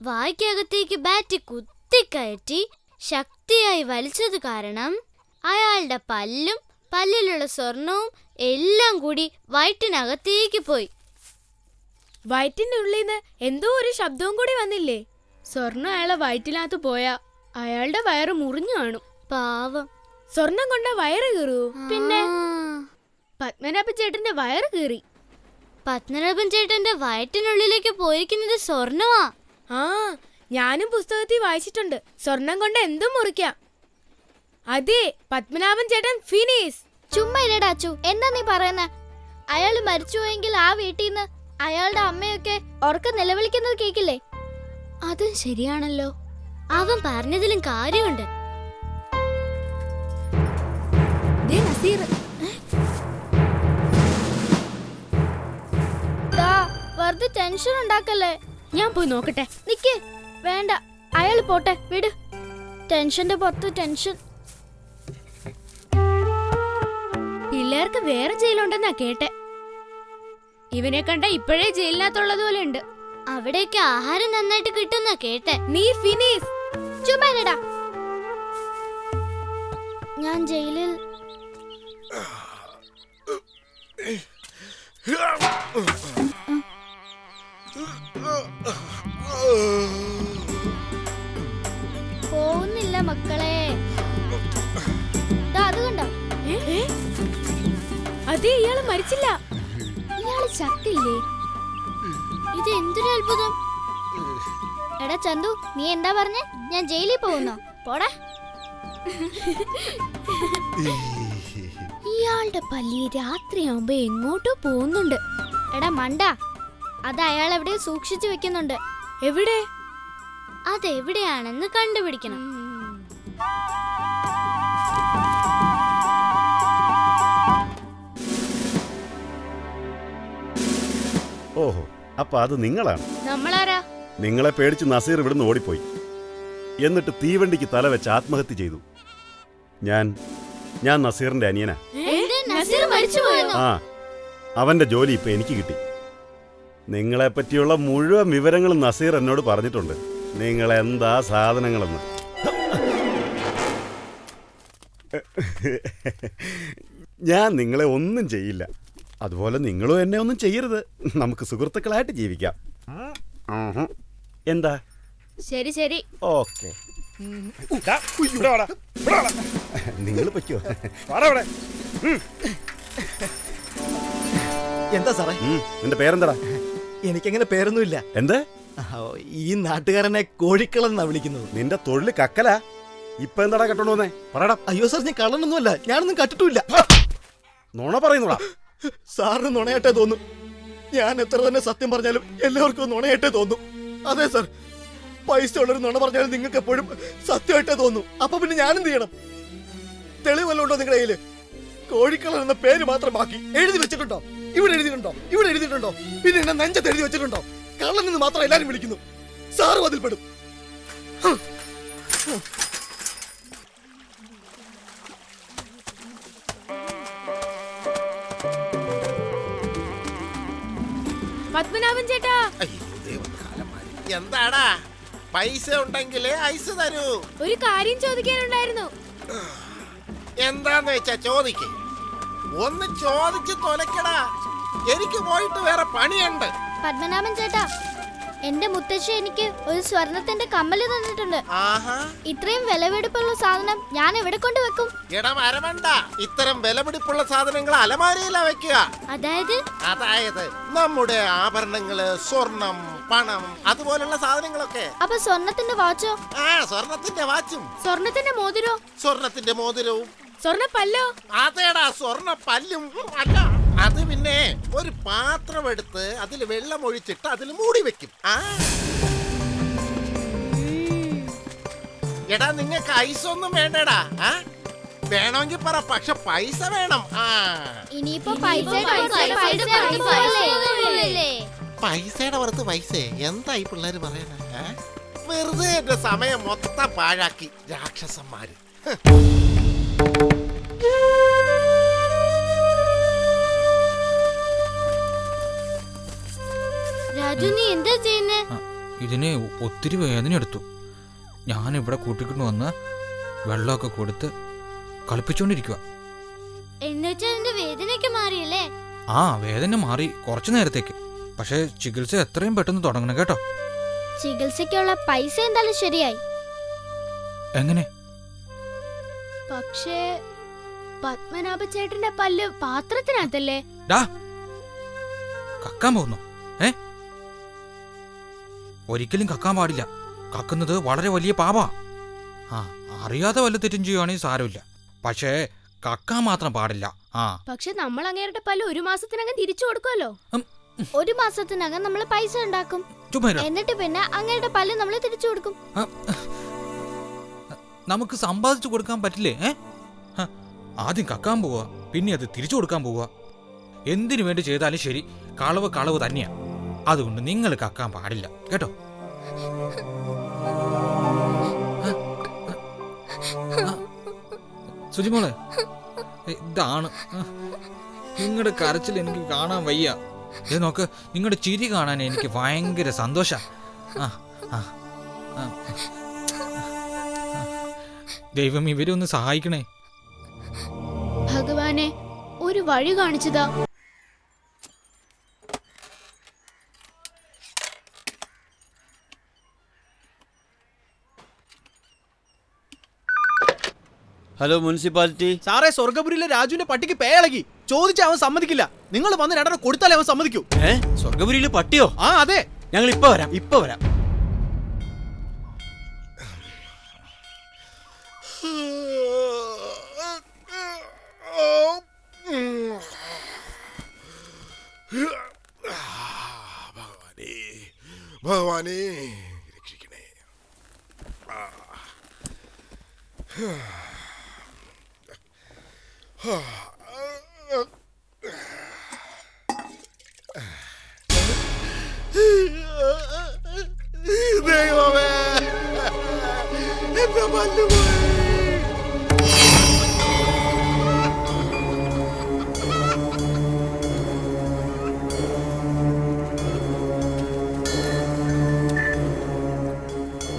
വായ്ക്കകത്തേക്ക് ബാറ്റ് കുത്തിക്കയറ്റി ശക്തിയായി വലിച്ചത് കാരണം അയാളുടെ പല്ലും പല്ലിലുള്ള സ്വർണവും എല്ലാം കൂടി വയറ്റിനകത്തേക്ക് പോയി. വയറ്റിന്റെ ഉള്ളിന്ന് എന്തോ ഒരു ശബ്ദവും കൂടി വന്നില്ലേ? സ്വർണം അയാളെ വയറ്റിനകത്ത് പോയാ അയാളുടെ വയറ് മുറിഞ്ഞു കാണും. പാവം. സ്വർണം കൊണ്ട വയറ് കീറൂ? പിന്നെ പത്മനാഭൻ ചേട്ടന്റെ വയറ് കീറി. പത്മനാഭൻ ചേട്ടന്റെ വയറ്റിനുള്ളിലേക്ക് പോയിരിക്കുന്നത് സ്വർണമാ. ഞാനും പുസ്തകത്തിൽ വായിച്ചിട്ടുണ്ട്. സ്വർണം കൊണ്ട് എന്തും മുറിക്കാം. അതെ, പത്മനാഭൻ ചേട്ടൻ ഫിനിഷ്. ചുമ്മാ ഇല്ലടാ അച്ചു, എന്താ നീ പറയുന്നേ? അയാള് മരിച്ചുപോയെങ്കിൽ ആ വീട്ടിൽ നിന്ന് അയാളുടെ അമ്മയൊക്കെ ഉറക്കം നിലവിളിക്കുന്നത് കേക്കില്ലേ? അതും ശരിയാണല്ലോ. അവൻ പറഞ്ഞതിലും കാര്യമുണ്ട്. വെറുതെ ടെൻഷൻ ഉണ്ടാക്കല്ലേ. ഞാൻ പോയി നോക്കട്ടെ. നിക്ക്, വേണ്ട, അയാള് പോട്ടെ, വിട്. ടെൻഷന്റെ പുറത്ത് ടെൻഷൻ. പിള്ളേർക്ക് വേറെ ജയിലുണ്ടെന്നാ കേട്ടെ. ഇവനെ കണ്ട ഇപ്പോഴേ ജയിലിനകത്തുള്ളതുപോലെ ഉണ്ട്. അവിടേക്ക് ആഹാരം നന്നായിട്ട് കിട്ടുന്ന കേട്ടെ. നീ ഫിനിഷ്. ചുമ്മാ. ഞാൻ ജയിലിൽ പോകുന്നില്ല മക്കളെ. അത് കണ്ടോ? അതെ, ഇയാള് മരിച്ചില്ല. ഇയാള് ചത്തില്ലേ? ഇത് എന്തൊരു അത്ഭുതം. എടാ ചന്തു, നീ എന്താ പറഞ്ഞേ? ഞാൻ ജയിലിൽ പോകുന്നോ? പോടാ. ഇയാളുടെ പല്ലി രാത്രിയാവുമ്പോ എങ്ങോട്ടോ പോകുന്നുണ്ട്. എടാ മണ്ട, അത് അയാൾ എവിടെ സൂക്ഷിച്ചു വെക്കുന്നുണ്ട്. എവിടെ? അതെവിടെയാണെന്ന് കണ്ടുപിടിക്കണം. ഓഹോ, അപ്പൊ അത് നിങ്ങളാണ്. നമ്മളാരാ? നിങ്ങളെ പേടിച്ച് നസീർ ഇവിടുന്ന് ഓടിപ്പോയി. എന്നിട്ട് തീവണ്ടിക്ക് തല വെച്ച് ആത്മഹത്യ ചെയ്തു. ഞാൻ നസീറിന്റെ അനിയനാ. ആ, അവന്റെ ജോലി ഇപ്പൊ എനിക്ക് കിട്ടി. നിങ്ങളെ പറ്റിയുള്ള മുഴുവൻ വിവരങ്ങളും നസീർ എന്നോട് പറഞ്ഞിട്ടുണ്ട്. നിങ്ങൾ എന്താ സാധനങ്ങളെന്ന്. ഞാൻ നിങ്ങളെ ഒന്നും ചെയ്യില്ല. അതുപോലെ നിങ്ങളും എന്നെ ഒന്നും ചെയ്യരുത്. നമുക്ക് സുഹൃത്തുക്കളായിട്ട് ജീവിക്കാം. എന്താ? ശരി ശരി. ഓക്കെ. നിങ്ങൾ പറ്റോ? എന്താ സാറേ? നിന്റെ പേരെന്താടാ? എനിക്കങ്ങനെ പേരൊന്നുമില്ല. എന്ത്? ഈ നാട്ടുകാരനെ കോഴിക്കളെന്നാ വിളിക്കുന്നത്. നിന്റെ തൊഴിൽ കക്കലാ. ഇപ്പൊ എന്താടാ കെട്ടോണ്ട് വന്നേ? പറയടാ. അയ്യോ സാർ, ഞാൻ കള്ളനൊന്നുമല്ല. ഞാനൊന്നും കട്ടിട്ടില്ല. നുണ പറയുന്നോടാ. സാറിന് നുണയായിട്ടേ തോന്നും. ഞാൻ എത്ര തന്നെ സത്യം പറഞ്ഞാലും എല്ലാവർക്കും നുണയായിട്ടേ തോന്നും. അതെ സാർ, പൈസ ഉള്ളൊരു നുണ പറഞ്ഞാലും നിങ്ങൾക്ക് എപ്പോഴും സത്യമായിട്ടേ തോന്നും. അപ്പൊ പിന്നെ ഞാനെന്ത് ചെയ്യണം? തെളിവല്ലോ ഉണ്ടോ നിങ്ങളുടെ കയ്യില്? കോഴിക്കളൻ എന്ന പേര് മാത്രം ബാക്കി എഴുതി വെച്ചിട്ടുണ്ടോ? ഇവിടെ എഴുതിയിട്ടുണ്ടോ? ഇവിടെ എഴുതിയിട്ടുണ്ടോ? പിന്നെ എന്നെ നെഞ്ചത്ത് എഴുതി വെച്ചിട്ടുണ്ടോ? കള്ളൻ എന്ന് മാത്രം എല്ലാരും വിളിക്കുന്നു. സാറും അതിൽപ്പെടും. പത്മനാഭൻ ചേട്ടാ. എന്താടാ? പൈസ ഉണ്ടെങ്കിലേ ഐസ് തരൂ. ഒരു കാര്യം ചോദിക്കാനുണ്ടായിരുന്നു. എന്താന്ന് വെച്ചാ ചോദിക്കേ. ഒന്ന് ചോദിച്ച് തൊലക്കടാ. എനിക്ക് പോയിട്ട് വേറെ പണിയുണ്ട്. പത്മനാഭൻ ചേട്ടാ, എന്റെ മുത്തശ്ശി എനിക്ക് ഒരു സ്വർണത്തിന്റെ കമ്മല് തന്നിട്ടുണ്ട്. ഇത്രയും വിലപിടിപ്പുള്ള സാധനം ഞാൻ എവിടെ കൊണ്ട് വെക്കും? എടാ മരമണ്ട, ഇത്തരം വിലപിടിപ്പുള്ള സാധനങ്ങൾ അലമാരയിലാ വെക്കുക. അതായത് നമ്മുടെ ആഭരണങ്ങള്, സ്വർണം, പണം, അതുപോലുള്ള സാധനങ്ങളൊക്കെ. അപ്പൊ സ്വർണത്തിന്റെ വാച്ചോ? സ്വർണത്തിന്റെ വാച്ചും. സ്വർണത്തിന്റെ മോതിരോ? സ്വർണത്തിന്റെ മോതിരവും. സ്വർണപ്പല്ലോ? അതേടാ, സ്വർണ പല്ലും. അല്ല, അത് പിന്നെ ഒരു പാത്രം എടുത്ത് അതിൽ വെള്ളം ഒഴിച്ചിട്ട് അതിൽ മൂടി വെക്കും. എടാ, നിങ്ങൾക്ക് ഐസ് ഒന്നും വേണ്ടടാ. വേണമെങ്കിൽ പറ, പക്ഷെ പൈസ വേണം. ഇനിയിപ്പോ പൈസയുടെ പുറത്ത് പൈസ എന്തായി പിള്ളേര് പറയണ? വെറുതെ എന്റെ സമയം മൊത്തം പാഴാക്കി രാക്ഷസന്മാര്. രാജു, നീ എന്താ ചെയ്യുന്നേ? ഇതിനെ ഒത്തിരി വേദന എടുത്തു. ഞാൻ ഇവിടെ കൂട്ടിക്കൊണ്ട് വന്ന് വെള്ളമൊക്കെ കൊടുത്ത് കളിപ്പിച്ചോണ്ടിരിക്കുക. എന്നുവെച്ചാ അതിന്റെ വേദനയൊക്കെ മാറിയല്ലേ? ആ, വേദന മാറി കുറച്ചു നേരത്തേക്ക്. പക്ഷെ ചികിത്സ എത്രയും പെട്ടെന്ന് തുടങ്ങണം കേട്ടോ. ചികിത്സയ്ക്കുള്ള പൈസ എന്തായാലും ശരിയായി. എങ്ങനെ? പക്ഷേ പത്മനാഭ ചേട്ടന്റെ പല്ല് പാത്രത്തിനകത്തല്ലേ? കക്കാൻ പോകുന്നു? ഒരിക്കലും കക്കാൻ പാടില്ല. കക്കുന്നത് വളരെ വലിയ പാപാ. അറിയാതെ വല്ല തെറ്റും ചെയ്യുവാണെങ്കിൽ സാരമില്ല. പക്ഷേ കക്കാൻ മാത്രം പാടില്ല. പക്ഷെ നമ്മൾ അങ്ങേരുടെ പല്ല് 1 മാസത്തിനകം തിരിച്ചു കൊടുക്കുമല്ലോ. 1 മാസത്തിനകം നമ്മൾ പൈസ ഉണ്ടാക്കും. എന്നിട്ട് പിന്നെ അങ്ങേരുടെ പല്ല് നമ്മൾ തിരിച്ചു കൊടുക്കും. നമുക്ക് സമ്പാദിച്ചു കൊടുക്കാൻ പറ്റില്ലേ? ആദ്യം കക്കാൻ പോവുക, പിന്നെ അത് തിരിച്ചു കൊടുക്കാൻ പോവുക. എന്തിനു വേണ്ടി ചെയ്താലും ശരി, കളവ് കളവ് തന്നെയാ. അതുകൊണ്ട് നിങ്ങൾ കക്കാൻ പാടില്ല കേട്ടോ. സുജിമോളെ, ഇതാണ് നിങ്ങളുടെ കരച്ചിൽ എനിക്ക് കാണാൻ വയ്യ. നോക്ക്, നിങ്ങളുടെ ചിരി കാണാൻ എനിക്ക് ഭയങ്കര സന്തോഷ. ദൈവം ഇവരെ ഒന്ന് സഹായിക്കണേ. ഭഗവാനെ, ഒരു വഴി കാണിച്ചതാ. Hello, municipality. സാറേ, സ്വർഗപുരിയിലെ രാജുവിന്റെ പട്ടിക്ക് പേളകി. ചോദിച്ചാൽ അവൻ സമ്മതിക്കില്ല. നിങ്ങൾ വന്ന് 2 കൊടുത്താലേ അവൻ സമ്മതിക്കൂ. സ്വർഗപുരിയിലെ പട്ടിയോ? അതെ. ഞങ്ങൾ ഇപ്പൊ വരാം. ഭഗവാനേ രക്ഷിക്കണേ. ദൈവമേ, എന്റെ പല്ല് പോയി.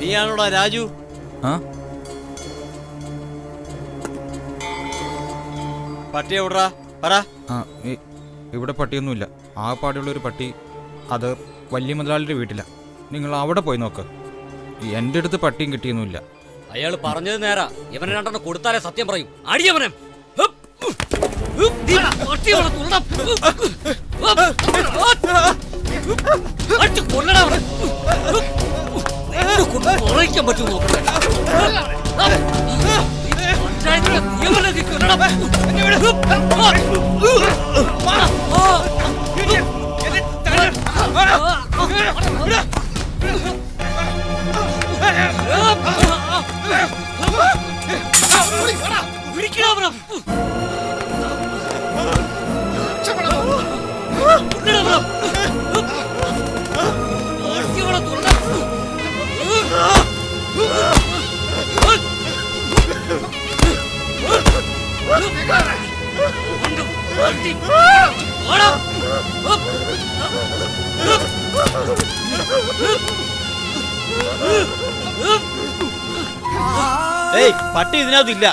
നീയാണോടാ രാജു? ആ പട്ടി എവിടാ പറ. ആ ഇവിടെ പട്ടിയൊന്നുമില്ല. ആ പാടുള്ളൊരു പട്ടി അത് വലിയ മുതലാളിയുടെ വീട്ടിലാണ്. നിങ്ങൾ അവിടെ പോയി നോക്ക്. എൻ്റെ അടുത്ത് പട്ടിയും കിട്ടിയൊന്നുമില്ല. അയാൾ പറഞ്ഞത് നേരാ. ഇവനെ രണ്ടെണ്ണം കൊടുത്താലേ സത്യം പറയും. അടിയവനെ പറ്റും നോക്കട്ടെ. ഏയ്, പട്ടി ഇതിനകത്തില്ല.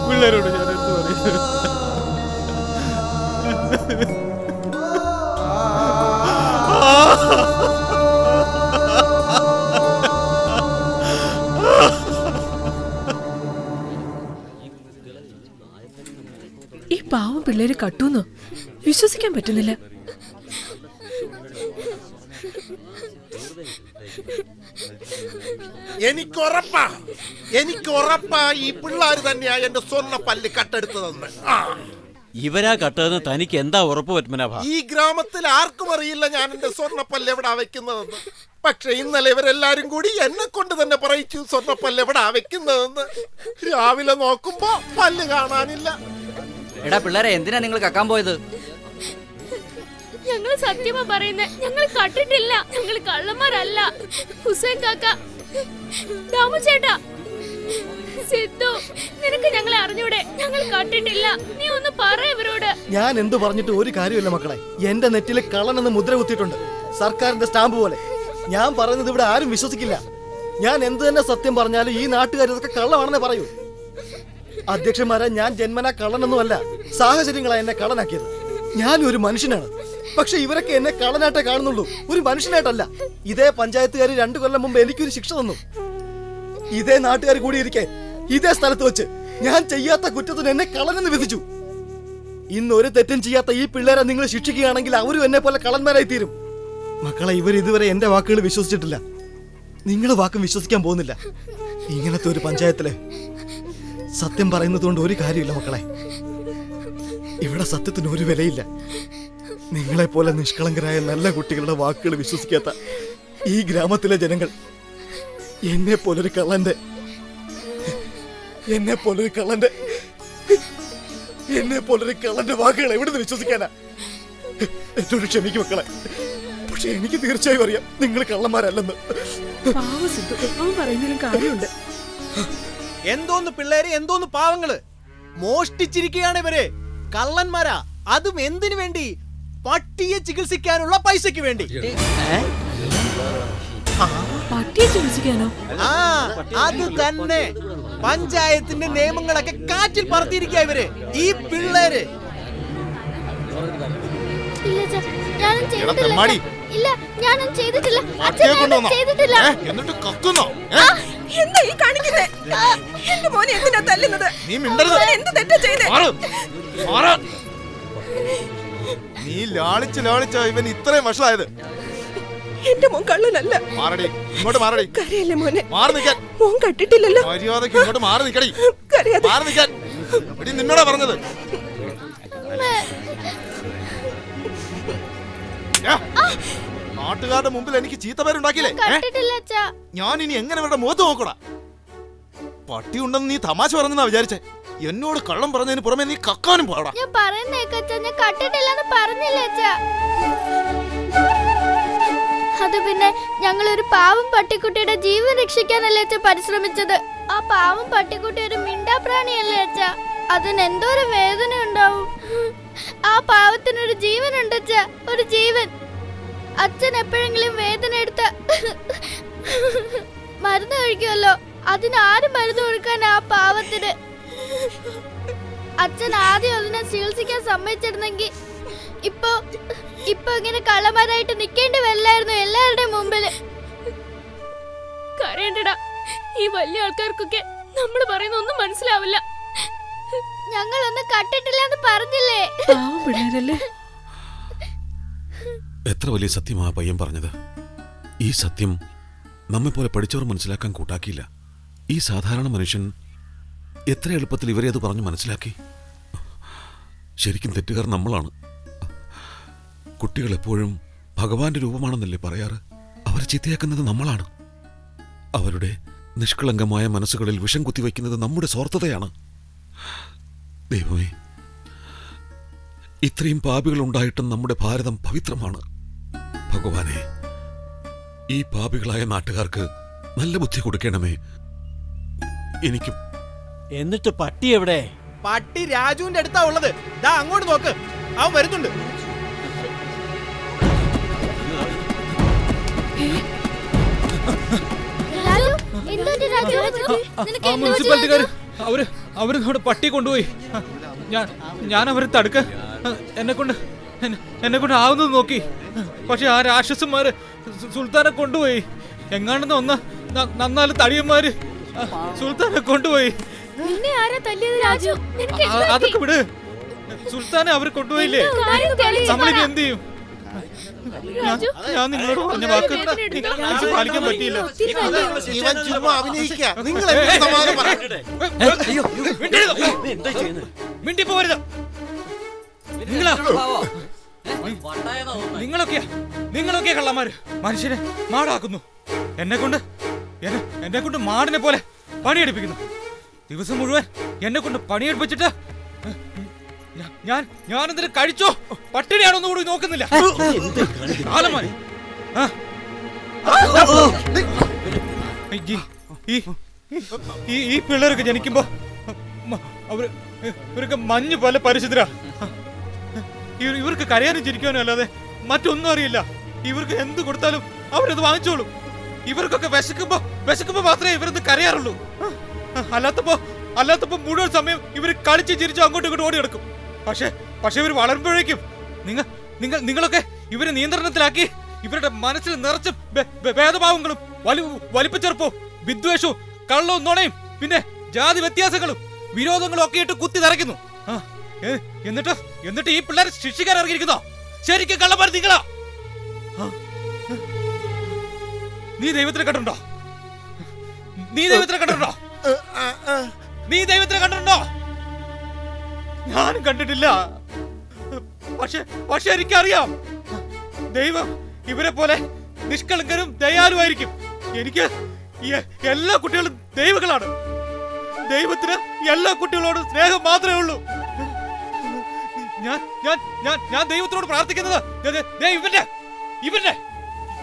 പിള്ളേരോട് ഞാൻ എന്ത് പറയും? ഈ പാവം പിള്ളേര് കട്ടൂന്നോ? വിശ്വസിക്കാൻ പറ്റുന്നില്ല. എനിക്കുറപ്പാ ഈ പിള്ളേര് തന്നെയാ എന്റെ സ്വർണ്ണ പല്ല് കട്ടെടുത്തതെന്ന്. ഇവരാ കട്ടതെന്ന് തനിക്ക് എന്താ ഉറപ്പ് പത്മനാഭ? ഈ ഗ്രാമത്തിൽ ആർക്കും അറിയില്ല ഞാൻ എന്റെ സ്വർണ്ണപ്പല്ല് എവിടാ വെക്കുന്നതെന്ന്. പക്ഷെ ഇന്നലെ ഇവരെല്ലാരും കൂടി എന്നെ കൊണ്ട് തന്നെ പറയിച്ചു സ്വർണ്ണപ്പല്ല് എവിടാ വെക്കുന്നതെന്ന്. രാവിലെ നോക്കുമ്പോ പല്ല് കാണാനില്ല. എടാ പിള്ളേരെ, എന്തിനാ നിങ്ങൾ കക്കാൻ പോയത്? ഞങ്ങൾ സത്യമാ പറയുന്നേ. ഞങ്ങൾ കട്ടിട്ടില്ല. ഞങ്ങൾ കള്ളന്മാരല്ല. ഹുസൈൻ കാക്ക, ദാമു ചേട്ടാ, സിദ്ധു, നിനക്ക് ഞങ്ങളെ അറിഞ്ഞൂടെ? ഞങ്ങൾ കട്ടിട്ടില്ല. നീ ഒന്ന് പറ ഇവരോട്. ഞാൻ എന്ത് പറഞ്ഞിട്ട് ഒരു കാര്യമില്ല മക്കളെ. എന്റെ നെറ്റിൽ കള്ളൻ എന്ന് മുദ്ര കുത്തിയിട്ടുണ്ട്, സർക്കാരിന്റെ സ്റ്റാമ്പ് പോലെ. ഞാൻ പറയുന്നത് ഇവിടെ ആരും വിശ്വസിക്കില്ല. ഞാൻ എന്ത് തന്നെ സത്യം പറഞ്ഞാലും ഈ നാട്ടുകാർ ഇതൊക്കെ കള്ളമാണെന്നേ പറയൂ. അധ്യക്ഷന്മാരെ, ഞാൻ ജന്മനാ കള്ളനൊന്നുമല്ല. സാഹചര്യങ്ങളാണ് എന്നെ കള്ളനാക്കിയത്. ഞാനും ഒരു മനുഷ്യനാണ്. പക്ഷെ ഇവരൊക്കെ എന്നെ കള്ളനായിട്ടേ കാണുന്നുള്ളൂ, ഒരു മനുഷ്യനായിട്ടല്ല. ഇതേ പഞ്ചായത്തുകാർ 2 കൊല്ലം മുമ്പ് എനിക്കൊരു ശിക്ഷ തന്നു. ഇതേ നാട്ടുകാർ കൂടിയിരിക്കെ ഇതേ സ്ഥലത്ത് വെച്ച് ഞാൻ ചെയ്യാത്ത കുറ്റത്തിന് എന്നെ കള്ളനെന്ന് വിധിച്ചു. ഇന്ന് ഒരു തെറ്റും ചെയ്യാത്ത ഈ പിള്ളേരെ നിങ്ങൾ ശിക്ഷിക്കുകയാണെങ്കിൽ അവരും എന്നെ പോലെ കള്ളന്മാരായി തീരും. മക്കളെ, ഇവർ ഇതുവരെ എന്റെ വാക്കുകൾ വിശ്വസിച്ചിട്ടില്ല. നിങ്ങളുടെ വാക്കും വിശ്വസിക്കാൻ പോകുന്നില്ല. ഇങ്ങനത്തെ ഒരു പഞ്ചായത്തില് സത്യം പറയുന്നത് കൊണ്ട് ഒരു കാര്യമില്ല മക്കളെ. ഇവിടെ സത്യത്തിന് ഒരു വിലയില്ല. നിങ്ങളെപ്പോലെ നിഷ്കളങ്കരായ നല്ല കുട്ടികളുടെ വാക്കുകൾ വിശ്വസിക്കാത്ത ഈ ഗ്രാമത്തിലെ ജനങ്ങൾ എന്നെ പോലൊരു കള്ളന്റെ വാക്കുകൾ എവിടുന്ന് വിശ്വസിക്കാനാ? എന്നോട് ക്ഷമിക്കും മക്കളെ. പക്ഷെ എനിക്ക് തീർച്ചയായും അറിയാം നിങ്ങൾ കള്ളന്മാരല്ലെന്ന്. അവൻ പറയുന്നതിലും കാര്യമുണ്ട്. എന്തോന്ന് പിള്ളേര്, എന്തോന്ന് പാവങ്ങള്, മോഷ്ടിച്ചിരിക്കുകയാണ് ഇവര്. കള്ളന്മാരാ. അതും എന്തിനു വേണ്ടി? പട്ടിയെ ചികിത്സിക്കാനുള്ള പൈസക്ക് വേണ്ടി. പട്ടിയെ ചികിത്സിക്കാനോ? ആ, അത് തന്നെ. പഞ്ചായത്തിന്റെ നിയമങ്ങളൊക്കെ കാറ്റിൽ പറത്തിയിരിക്കുക ഇവര്, ഈ പിള്ളേര്. ഇല്ല അച്ഛാ, ഞാനും ചെയ്തിട്ടില്ല. ഇല്ല, ഞാനും ചെയ്തിട്ടില്ല. അച്ഛാ, ഞാനും ചെയ്തിട്ടില്ല. എന്നിട്ട് കക്കുന്നോ? എന്താ ഈ കാണിക്കുന്നേ? എന്റെ മോനെ എന്തിനാ തല്ലുന്നത്? നീ മിണ്ടരുത്. അവൻ എന്ത് തെറ്റാ ചെയ്തേ? നീ ലാളിച്ച് ലാളിച്ച ഇവൻ ഇത്രയും വഷളായത്. എന്റെ മോൻ കള്ളനല്ല. മാറടി, ഇങ്ങോട്ട് മാറടി. കരയല്ലേ മോനെ? മാറി നിൽക്കാൻ. മോൻ കട്ടിട്ടില്ലല്ലോ. മര്യാദക്ക് ഇങ്ങോട്ട് മാറി നിൽക്കടി. കരയാതെ. മാറി നിൽക്കാൻ. എടി, നിന്നോടാ പറഞ്ഞത്. നാട്ടുകാരുടെ മുമ്പിൽ എനിക്ക് ചീത്തപ്പേരുണ്ടാക്കിയില്ലേ? ഞാൻ ഇനി എങ്ങനെ ഇവരുടെ മുഖത്ത് നോക്കടാ? പട്ടി ഉണ്ടെന്ന് നീ തമാശ പറഞ്ഞെന്നാ വിചാരിച്ചേ? എന്നോട് കള്ളം പറഞ്ഞതിന് പുറമെ നീ കക്കാനും പോടാ. ഞാൻ പറയുന്നേക്കച്ചാ, ഞാൻ കട്ടിട്ടില്ലെന്ന് പറഞ്ഞില്ല അച്ഛാ. അത് പിന്നെ ഞങ്ങളൊരു പാവം പട്ടിക്കുട്ടിയുടെ ജീവൻ രക്ഷിക്കാനല്ലേ അച്ഛാ പരിശ്രമിച്ചത്. ആ പാവം പട്ടിക്കുട്ടി ഒരു മിണ്ടാപ്രാണിയല്ലേ അച്ഛാ. അതിന് എന്തോരം വേദന ഉണ്ടാവും. ആ പാവത്തിനൊരു ജീവനുണ്ട് അച്ഛാ, ഒരു ജീവൻ. അച്ഛൻ എപ്പോഴെങ്കിലും വേദന എടുത്ത മരുന്ന് കഴിക്കുമല്ലോ, അതിന് ആര് മരുന്ന് കൊടുക്കാൻ ആ പാവത്തിന്? അച്ഛൻ ആദ്യം അതിനെ ചികിത്സിക്കാൻ സമ്മതിച്ചിരുന്നെങ്കിൽ ഇപ്പൊ ഇങ്ങനെ കള്ളന്മാരായിട്ട് നിക്കേണ്ടി വരില്ലായിരുന്നു എല്ലാവരുടെയും മുമ്പില്. കരയണ്ടടാ, ഈ വലിയ ആൾക്കാർക്കൊക്കെ നമ്മൾ പറയുന്ന ഒന്നും മനസ്സിലാവില്ല. ഞങ്ങളൊന്നും കട്ടിട്ടില്ല എന്ന് പറഞ്ഞില്ലേ? പിള്ളേരല്ലേ? എത്ര വലിയ സത്യമാ പയ്യൻ പറഞ്ഞത്. ഈ സത്യം നമ്മെപ്പോലെ പഠിച്ചവർ മനസ്സിലാക്കാൻ കൂട്ടാക്കിയില്ല. ഈ സാധാരണ മനുഷ്യൻ എത്ര എളുപ്പത്തിൽ ഇവരെ അത് പറഞ്ഞു മനസ്സിലാക്കി. ശരിക്കും തെറ്റുകാർ നമ്മളാണ്. കുട്ടികൾ എപ്പോഴും ഭഗവാന്റെ രൂപമാണെന്നല്ലേ പറയാറ്? അവർ ചീത്തയാക്കുന്നത് നമ്മളാണ്. അവരുടെ നിഷ്കളങ്കമായ മനസ്സുകളിൽ വിഷം കുത്തിവെക്കുന്നത് നമ്മുടെ സ്വാർത്ഥതയാണ്. ദൈവമേ, ഇത്രയും പാപികൾ ഉണ്ടായിട്ടും നമ്മുടെ ഭാരതം പവിത്രമാണ്. ഭഗവാനെ, ഈ പാപികളായ നാട്ടുകാർക്ക് നല്ല ബുദ്ധി കൊടുക്കണമേ. എനിക്കും. എന്നിട്ട് പട്ടി എവിടെ? പട്ടി രാജുവിന്റെ അടുത്താ ഉള്ളത്. ദാ അങ്ങോട്ട് നോക്ക്, അവൻ വരുന്നുണ്ട്. മുനിസിപ്പാലിറ്റിക്കാര് അവര് നമ്മുടെ പട്ടി കൊണ്ടുപോയി. ഞാൻ അവരെ തടുക്ക എന്നെ കൊണ്ട് ആവുന്നത് നോക്കി. പക്ഷെ ആ രാക്ഷസന്മാര് സുൽത്താനെ കൊണ്ടുപോയി. എങ്ങാണ്ടെന്ന് വന്ന നന്നാല് തടിയന്മാര് സുൽത്താനെ കൊണ്ടുപോയി. അതൊക്കെ വിട്. സുൽത്താനെ അവർ കൊണ്ടുപോയില്ലേ? നമ്മളിനി എന്ത് ചെയ്യും? ഞാൻ നിങ്ങളോട് പറഞ്ഞ വാക്ക് എനിക്ക് പാലിക്കാൻ പറ്റിയില്ല. മിണ്ടി പോവരുത്. നിങ്ങളൊക്കെയാ കള്ളന്മാര്. മനുഷ്യനെ മാടാക്കുന്നു. എന്നെ കൊണ്ട് മാടിനെ പോലെ പണിയെടുപ്പിക്കുന്നു. ദിവസം മുഴുവൻ എന്നെ കൊണ്ട് പണിയെടുപ്പിച്ചിട്ട് ഞാൻ എന്തിനു കഴിച്ചോ? പട്ടിണിയാണോന്ന് കൂടി നോക്കുന്നില്ല. ഈ പിള്ളേരൊക്കെ ജനിക്കുമ്പോ ഇവരൊക്കെ മഞ്ഞ് പോലെ പരിശുദ്ധരാ. ഇവർക്ക് കരയാനും ചിരിക്കാനും അല്ലാതെ മറ്റൊന്നും അറിയില്ല. ഇവർക്ക് എന്ത് കൊടുത്താലും അവരത് വാങ്ങിച്ചോളും. ഇവർക്കൊക്കെ വിശക്കുമ്പോ മാത്രമേ ഇവരത് കരയാറുള്ളൂ. അല്ലാത്തപ്പോ മുഴുവൻ സമയം ഇവര് കളിച്ച് ചിരിച്ചു അങ്ങോട്ടും ഇങ്ങോട്ടും ഓടി നടക്കും. പക്ഷെ ഇവർ വളരുമ്പോഴേക്കും നിങ്ങളൊക്കെ ഇവരെ നിയന്ത്രണത്തിലാക്കി ഇവരുടെ മനസ്സിൽ നിറച്ച ഭേദഭാവങ്ങളും വലിപ്പച്ചെറുപ്പവും വിദ്വേഷവും കള്ളവും നുണയും പിന്നെ ജാതി വ്യത്യാസങ്ങളും വിരോധങ്ങളും ഒക്കെ ഇട്ട് കുത്തി നിറയ്ക്കുന്നു. എന്നിട്ട് ഈ പിള്ളേരെ ശിക്ഷിക്കാൻ ഇറങ്ങിയിരിക്കുന്നോ? ശരിക്കും കള്ളന്മാർ നിങ്ങളാ. നീ ദൈവത്തിനെ കണ്ടിട്ടുണ്ടോ? ഞാനും കണ്ടിട്ടില്ല. പക്ഷെ എനിക്കറിയാം, ദൈവം ഇവരെ പോലെ നിഷ്കളങ്കരും ദയാലുമായിരിക്കും. എനിക്ക് എല്ലാ കുട്ടികളും ദൈവങ്ങളാണ്. ദൈവത്തിന് എല്ലാ കുട്ടികളോടും സ്നേഹം മാത്രമേ ഉള്ളൂ. ഞാൻ ദൈവത്തോട് പ്രാർത്ഥിക്കുന്നത്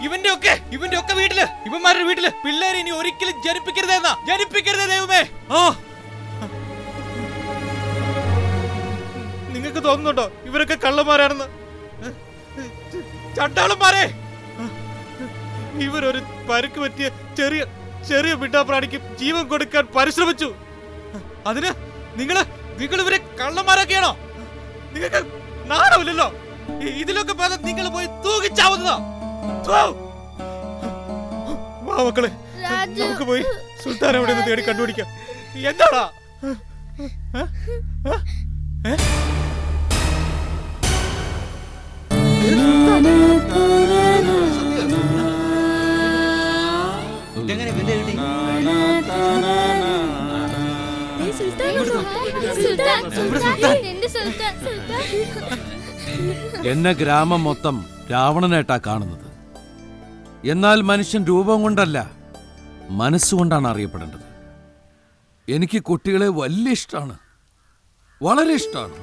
ഇവന്റെ ഒക്കെ വീട്ടില്, ഇവന്മാരുടെ വീട്ടില് പിള്ളേരെ ഇനി ഒരിക്കലും ജനിപ്പിക്കരുതേ ദൈവമേ. നിങ്ങൾക്ക് തോന്നുന്നുണ്ടോ ഇവരൊക്കെ കള്ളന്മാരാണെന്ന്? ചണ്ടാളന്മാരെ, ഇവരൊരു പരുക്ക് പറ്റിയ ചെറിയ മിണ്ടാപ്രാണിക്ക് ജീവൻ കൊടുക്കാൻ പരിശ്രമിച്ചു. അതിന് നിങ്ങൾ ഇവരെ കള്ളന്മാരൊക്കെയാണോ? നിങ്ങൾക്ക് നാണമില്ലല്ലോ. ഇതിലൊക്കെ ഭേദം നിങ്ങൾ പോയി തൂങ്ങിച്ചാവുന്നതാ. മക്കളെ, നമുക്ക് പോയി സുൽത്താൻ എവിടെ നിന്ന് തേടി കണ്ടുപിടിക്കാം. എന്താടാ എന്നെ ഗ്രാമം മൊത്തം രാവണനായിട്ടാ കാണുന്നത്. എന്നാൽ മനുഷ്യൻ രൂപം കൊണ്ടല്ല, മനസ്സുകൊണ്ടാണ് അറിയപ്പെടേണ്ടത്. എനിക്ക് കുട്ടികളെ വലിയ ഇഷ്ടമാണ്, വളരെ ഇഷ്ടമാണ്.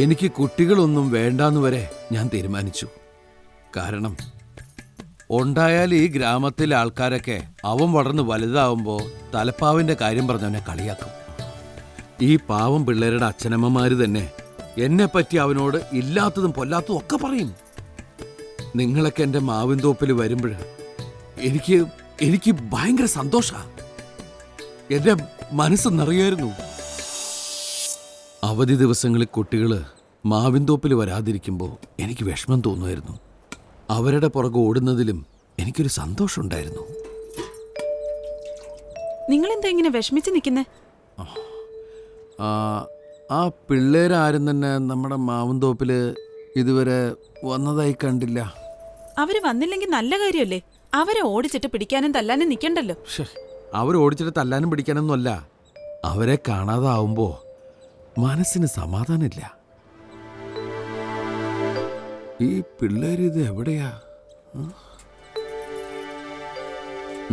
എനിക്ക് കുട്ടികളൊന്നും വേണ്ടാന്ന് വരെ ഞാൻ തീരുമാനിച്ചു. കാരണം ഉണ്ടായാൽ ഈ ഗ്രാമത്തിലെ ആൾക്കാരൊക്കെ അവൻ വളർന്ന് വലുതാവുമ്പോൾ തലപ്പാവിന്റെ കാര്യം പറഞ്ഞവനെ കളിയാക്കും. ഈ പാവം പിള്ളേരുടെ അച്ഛനമ്മമാര് തന്നെ എന്നെപ്പറ്റി അവനോട് ഇല്ലാത്തതും പൊല്ലാത്തതും ഒക്കെ പറയും. നിങ്ങളൊക്കെ എൻ്റെ മാവിൻതോപ്പിൽ വരുമ്പോൾ എനിക്ക് ഭയങ്കര സന്തോഷമാണ്. എൻ്റെ മനസ്സ് നിറയായിരുന്നു. അവധി ദിവസങ്ങളിൽ കുട്ടികൾ മാവിൻതോപ്പിൽ വരാതിരിക്കുമ്പോൾ എനിക്ക് വിഷമം തോന്നുമായിരുന്നു. അവരുടെ പുറകെ ഓടുന്നതിലും എനിക്കൊരു സന്തോഷമുണ്ടായിരുന്നു. നിങ്ങളെന്താ ഇങ്ങനെ വിഷമിച്ച് നിൽക്കുന്നേ? ആ പിള്ളേരാരും തന്നെ നമ്മുടെ മാവിൻതോപ്പിൽ ഇതുവരെ വന്നതായി കണ്ടില്ല. അവര് വന്നില്ലെങ്കിൽ നല്ല കാര്യമല്ലേ? അവരെ ഓടിച്ചിട്ട് പിടിക്കാനും തല്ലാനും നിൽക്കണ്ടല്ലോ. അവർ ഓടിച്ചിട്ട് തല്ലാനും പിടിക്കാനൊന്നും അല്ല, അവരെ കാണാതാവുമ്പോ മനസ്സിന് സമാധാനമില്ല. ഈ പിള്ളേരിത് എവിടെയാ?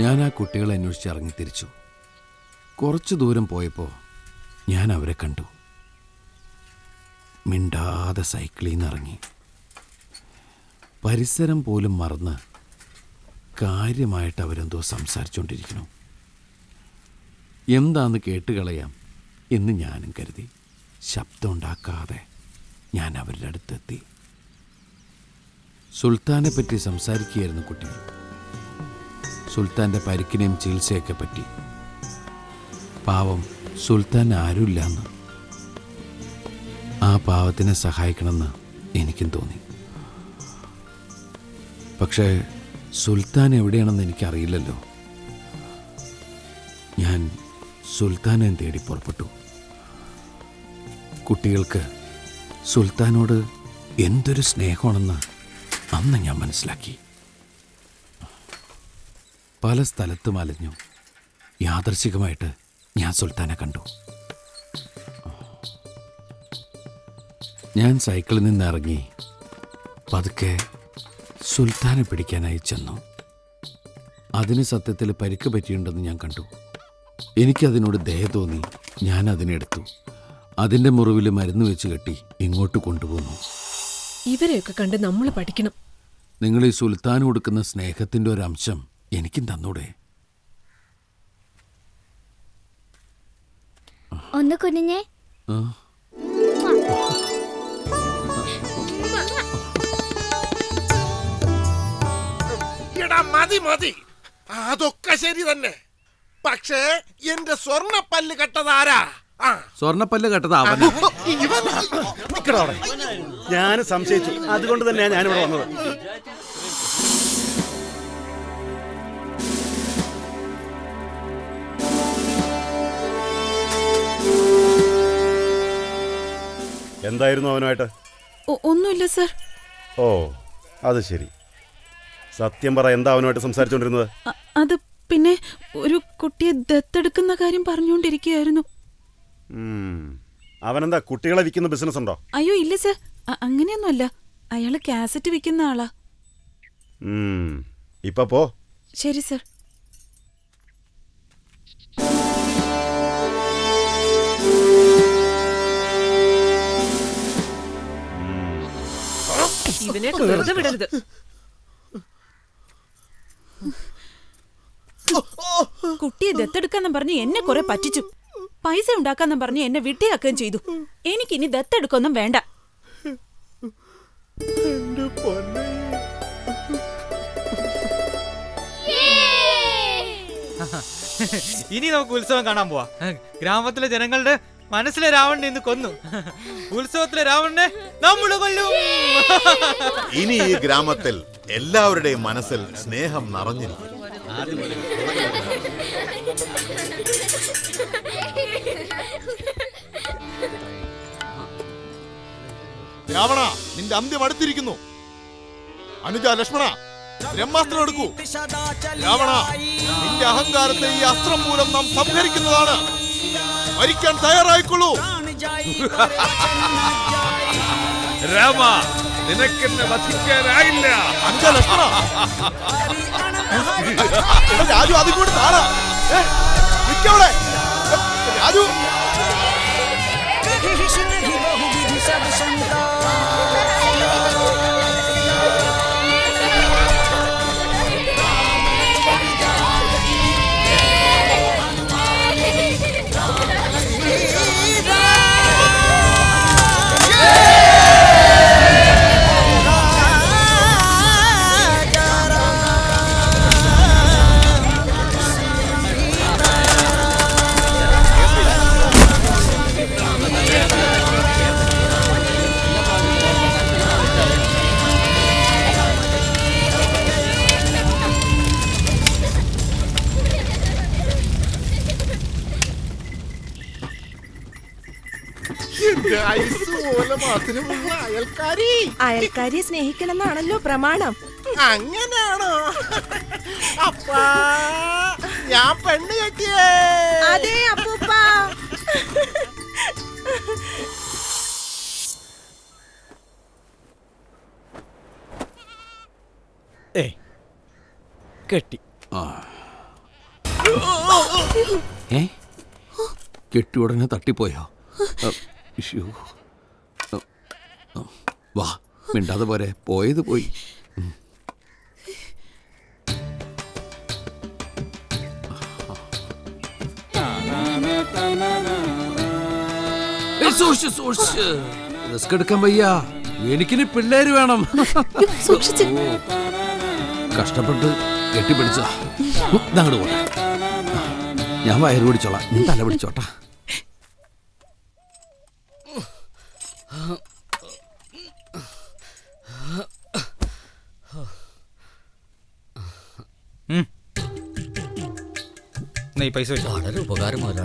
ഞാൻ ആ കുട്ടികളെ അന്വേഷിച്ച് ഇറങ്ങി തിരിച്ചു. കുറച്ചു ദൂരം പോയപ്പോൾ ഞാൻ അവരെ കണ്ടു. മിണ്ടാതെ സൈക്കിളിൽ നിന്ന് ഇറങ്ങി. പരിസരം പോലും മറന്ന് കാര്യമായിട്ട് അവരെന്തോ സംസാരിച്ചുകൊണ്ടിരിക്കുന്നു. എന്താന്ന് കേട്ടുകളയാം എന്ന് ഞാനും കരുതി. ശബ്ദം ഉണ്ടാക്കാതെ ഞാൻ അവരുടെ അടുത്തെത്തി. സുൽത്താനെ പറ്റി സംസാരിക്കുകയായിരുന്നു കുട്ടികൾ. സുൽത്താൻ്റെ പരിക്കിനെയും ചികിത്സയൊക്കെ പറ്റി. പാവം സുൽത്താൻ ആരുമില്ലെന്ന്. ആ പാവത്തിനെ സഹായിക്കണമെന്ന് എനിക്കും തോന്നി. പക്ഷേ സുൽത്താൻ എവിടെയാണെന്ന് എനിക്കറിയില്ലല്ലോ. ഞാൻ സുൽത്താനെ തേടി പുറപ്പെട്ടു. കുട്ടികൾക്ക് സുൽത്താനോട് എന്തൊരു സ്നേഹമാണെന്ന് അന്ന് ഞാൻ മനസ്സിലാക്കി. പല സ്ഥലത്തും അലഞ്ഞു. യാദർശികമായിട്ട് ഞാൻ സുൽത്താനെ കണ്ടു. ഞാൻ സൈക്കിളിൽ നിന്ന് ഇറങ്ങി പതുക്കെ സുൽത്താനെ പിടിക്കാനായി ചെന്നു. അതിന് സത്യത്തിൽ പരിക്ക് പറ്റിയിട്ടുണ്ടെന്ന് ഞാൻ കണ്ടു. എനിക്കതിനോട് ദയ തോന്നി. ഞാൻ അതിനെടുത്തു. അതിൻ്റെ മുറിവിൽ മരുന്ന് വെച്ച് കെട്ടി ഇങ്ങോട്ട് കൊണ്ടുപോന്നു. ഇവരെയൊക്കെ കണ്ട് നമ്മൾ പഠിക്കണം. നിങ്ങൾ ഈ സുൽത്താൻ കൊടുക്കുന്ന സ്നേഹത്തിൻ്റെ ഒരു അംശം എനിക്കും തന്നൂടെ? ഒന്ന് കുനിഞ്ഞേ. മതി, അതൊക്കെ ശരി തന്നെ. പക്ഷേ എന്റെ സ്വർണ്ണപ്പല്ല് കെട്ടതാരാ? സ്വർണ്ണപ്പല്ല് കെട്ടത് അവനാ. ഞാൻ സംശയിച്ചു, അതുകൊണ്ട് തന്നെയാണ് ഞാനിവിടെ വന്നത്. എന്തായിരുന്നു അവനുമായിട്ട്? ഒന്നുമില്ല സർ. ഓ, അത് ശരി. സത്യം പറ, എന്താ അവനുമായിട്ട് സംസാരിച്ചോണ്ടിരുന്നത്? അത് പിന്നെ ഒരു കുട്ടിയെ ദത്തെടുക്കുന്ന കാര്യം പറഞ്ഞുകൊണ്ടിരിക്കുകയായിരുന്നു. അവനെന്താ കുട്ടികളെ വിൽക്കുന്ന ബിസിനസ് ഉണ്ടോ? അയ്യോ ഇല്ല സർ, അങ്ങനെയൊന്നുമല്ല. അയാള് കാസറ്റ് വിൽക്കുന്ന ആളാ. ഇപ്പൊ പോ. ശരി സർ. ഇവനെയൊക്കെ വെറുതെ വിടരുത്. കുട്ടിയെ ദത്തെടുക്കാന്നും പറഞ്ഞ് എന്നെ കുറെ പറ്റിച്ചു. പൈസ ഉണ്ടാക്കാന്നും പറഞ്ഞ് എന്നെ വിട്ടിയാക്കുകയും ചെയ്തു. എനിക്കിനി ദത്തെടുക്കൊന്നും വേണ്ട. ഇനി നമുക്ക് ഉത്സവം കാണാൻ പോവാ. ഗ്രാമത്തിലെ ജനങ്ങളുടെ മനസ്സിലെ രാവണനെ ഇന്ന് കൊന്നു. ഉത്സവത്തിലെ രാവണനെ നമ്മൾ കൊല്ലും. ഇനി ഈ ഗ്രാമത്തിൽ എല്ലാവരുടെയും മനസ്സിൽ സ്നേഹം നിറഞ്ഞിരിക്കും. രാവണ, നിന്റെ അന്ത്യം അടുത്തിരിക്കുന്നു. അനുജ, ലക്ഷ്മണ, ബ്രഹ്മാസ്ത്രം എടുക്കൂ. രാവണ, നിന്റെ അഹങ്കാരത്തെ ഈ അസ്ത്രം മൂലം നാം സംഹരിക്കുന്നതാണ്. മരിക്കാൻ തയ്യാറായിക്കൊള്ളൂ. രാമ, നിനക്കെന്നെ വധിക്കാനായില്ല. അനുജ, ലക്ഷ്മണ, രാജു അതും കൂടി താടാ. നിക്കവിടെ രാജു. അയൽക്കാരിയെ സ്നേഹിക്കണമെന്നാണല്ലോ പ്രമാണം. അങ്ങനെയാണോ? അപ്പാ, ഞാൻ പെണ്ണ് കെട്ടിയേ. അതെ അപ്പൂപ്പ. കെട്ടി. കെട്ടി ഉടനെ തട്ടിപ്പോയോ? വാ, മിണ്ടാതെ പോരെ, പോയത് പോയി. റിസ്ക് എടുക്കാൻ വയ്യ, എനിക്കിനി പിള്ളേര് വേണം. കഷ്ടപ്പെട്ട് കെട്ടിപ്പിടിച്ച അങ്ങോട്ട് പോട്ടെ. ഞാൻ വയറ് പിടിച്ചോളാം, നീ തല പിടിച്ചോട്ടാ. പൈസ വളരെ ഉപകാരമാണ്.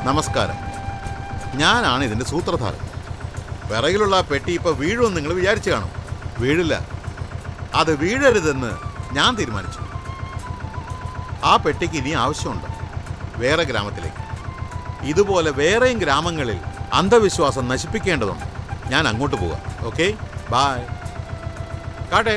നമസ്കാരം. ഞാനാണ് ഇതിന്റെ സൂത്രധാരൻ. പിറകിലുള്ള ആ പെട്ടി ഇപ്പൊ വീഴുമെന്ന് നിങ്ങൾ വിചാരിച്ചു കാണും. വീഴില്ല. അത് വീഴരുതെന്ന് ഞാൻ തീരുമാനിച്ചു. ആ പെട്ടിക്ക് ഇനി ആവശ്യമുണ്ട് വേറെ ഗ്രാമത്തിലേക്ക്. ഇതുപോലെ വേറെയും ഗ്രാമങ്ങളിൽ അന്ധവിശ്വാസം നശിപ്പിക്കേണ്ടതുണ്ട്. ഞാൻ അങ്ങോട്ട് പോവാം. Okay, bye. കാട്ടെ.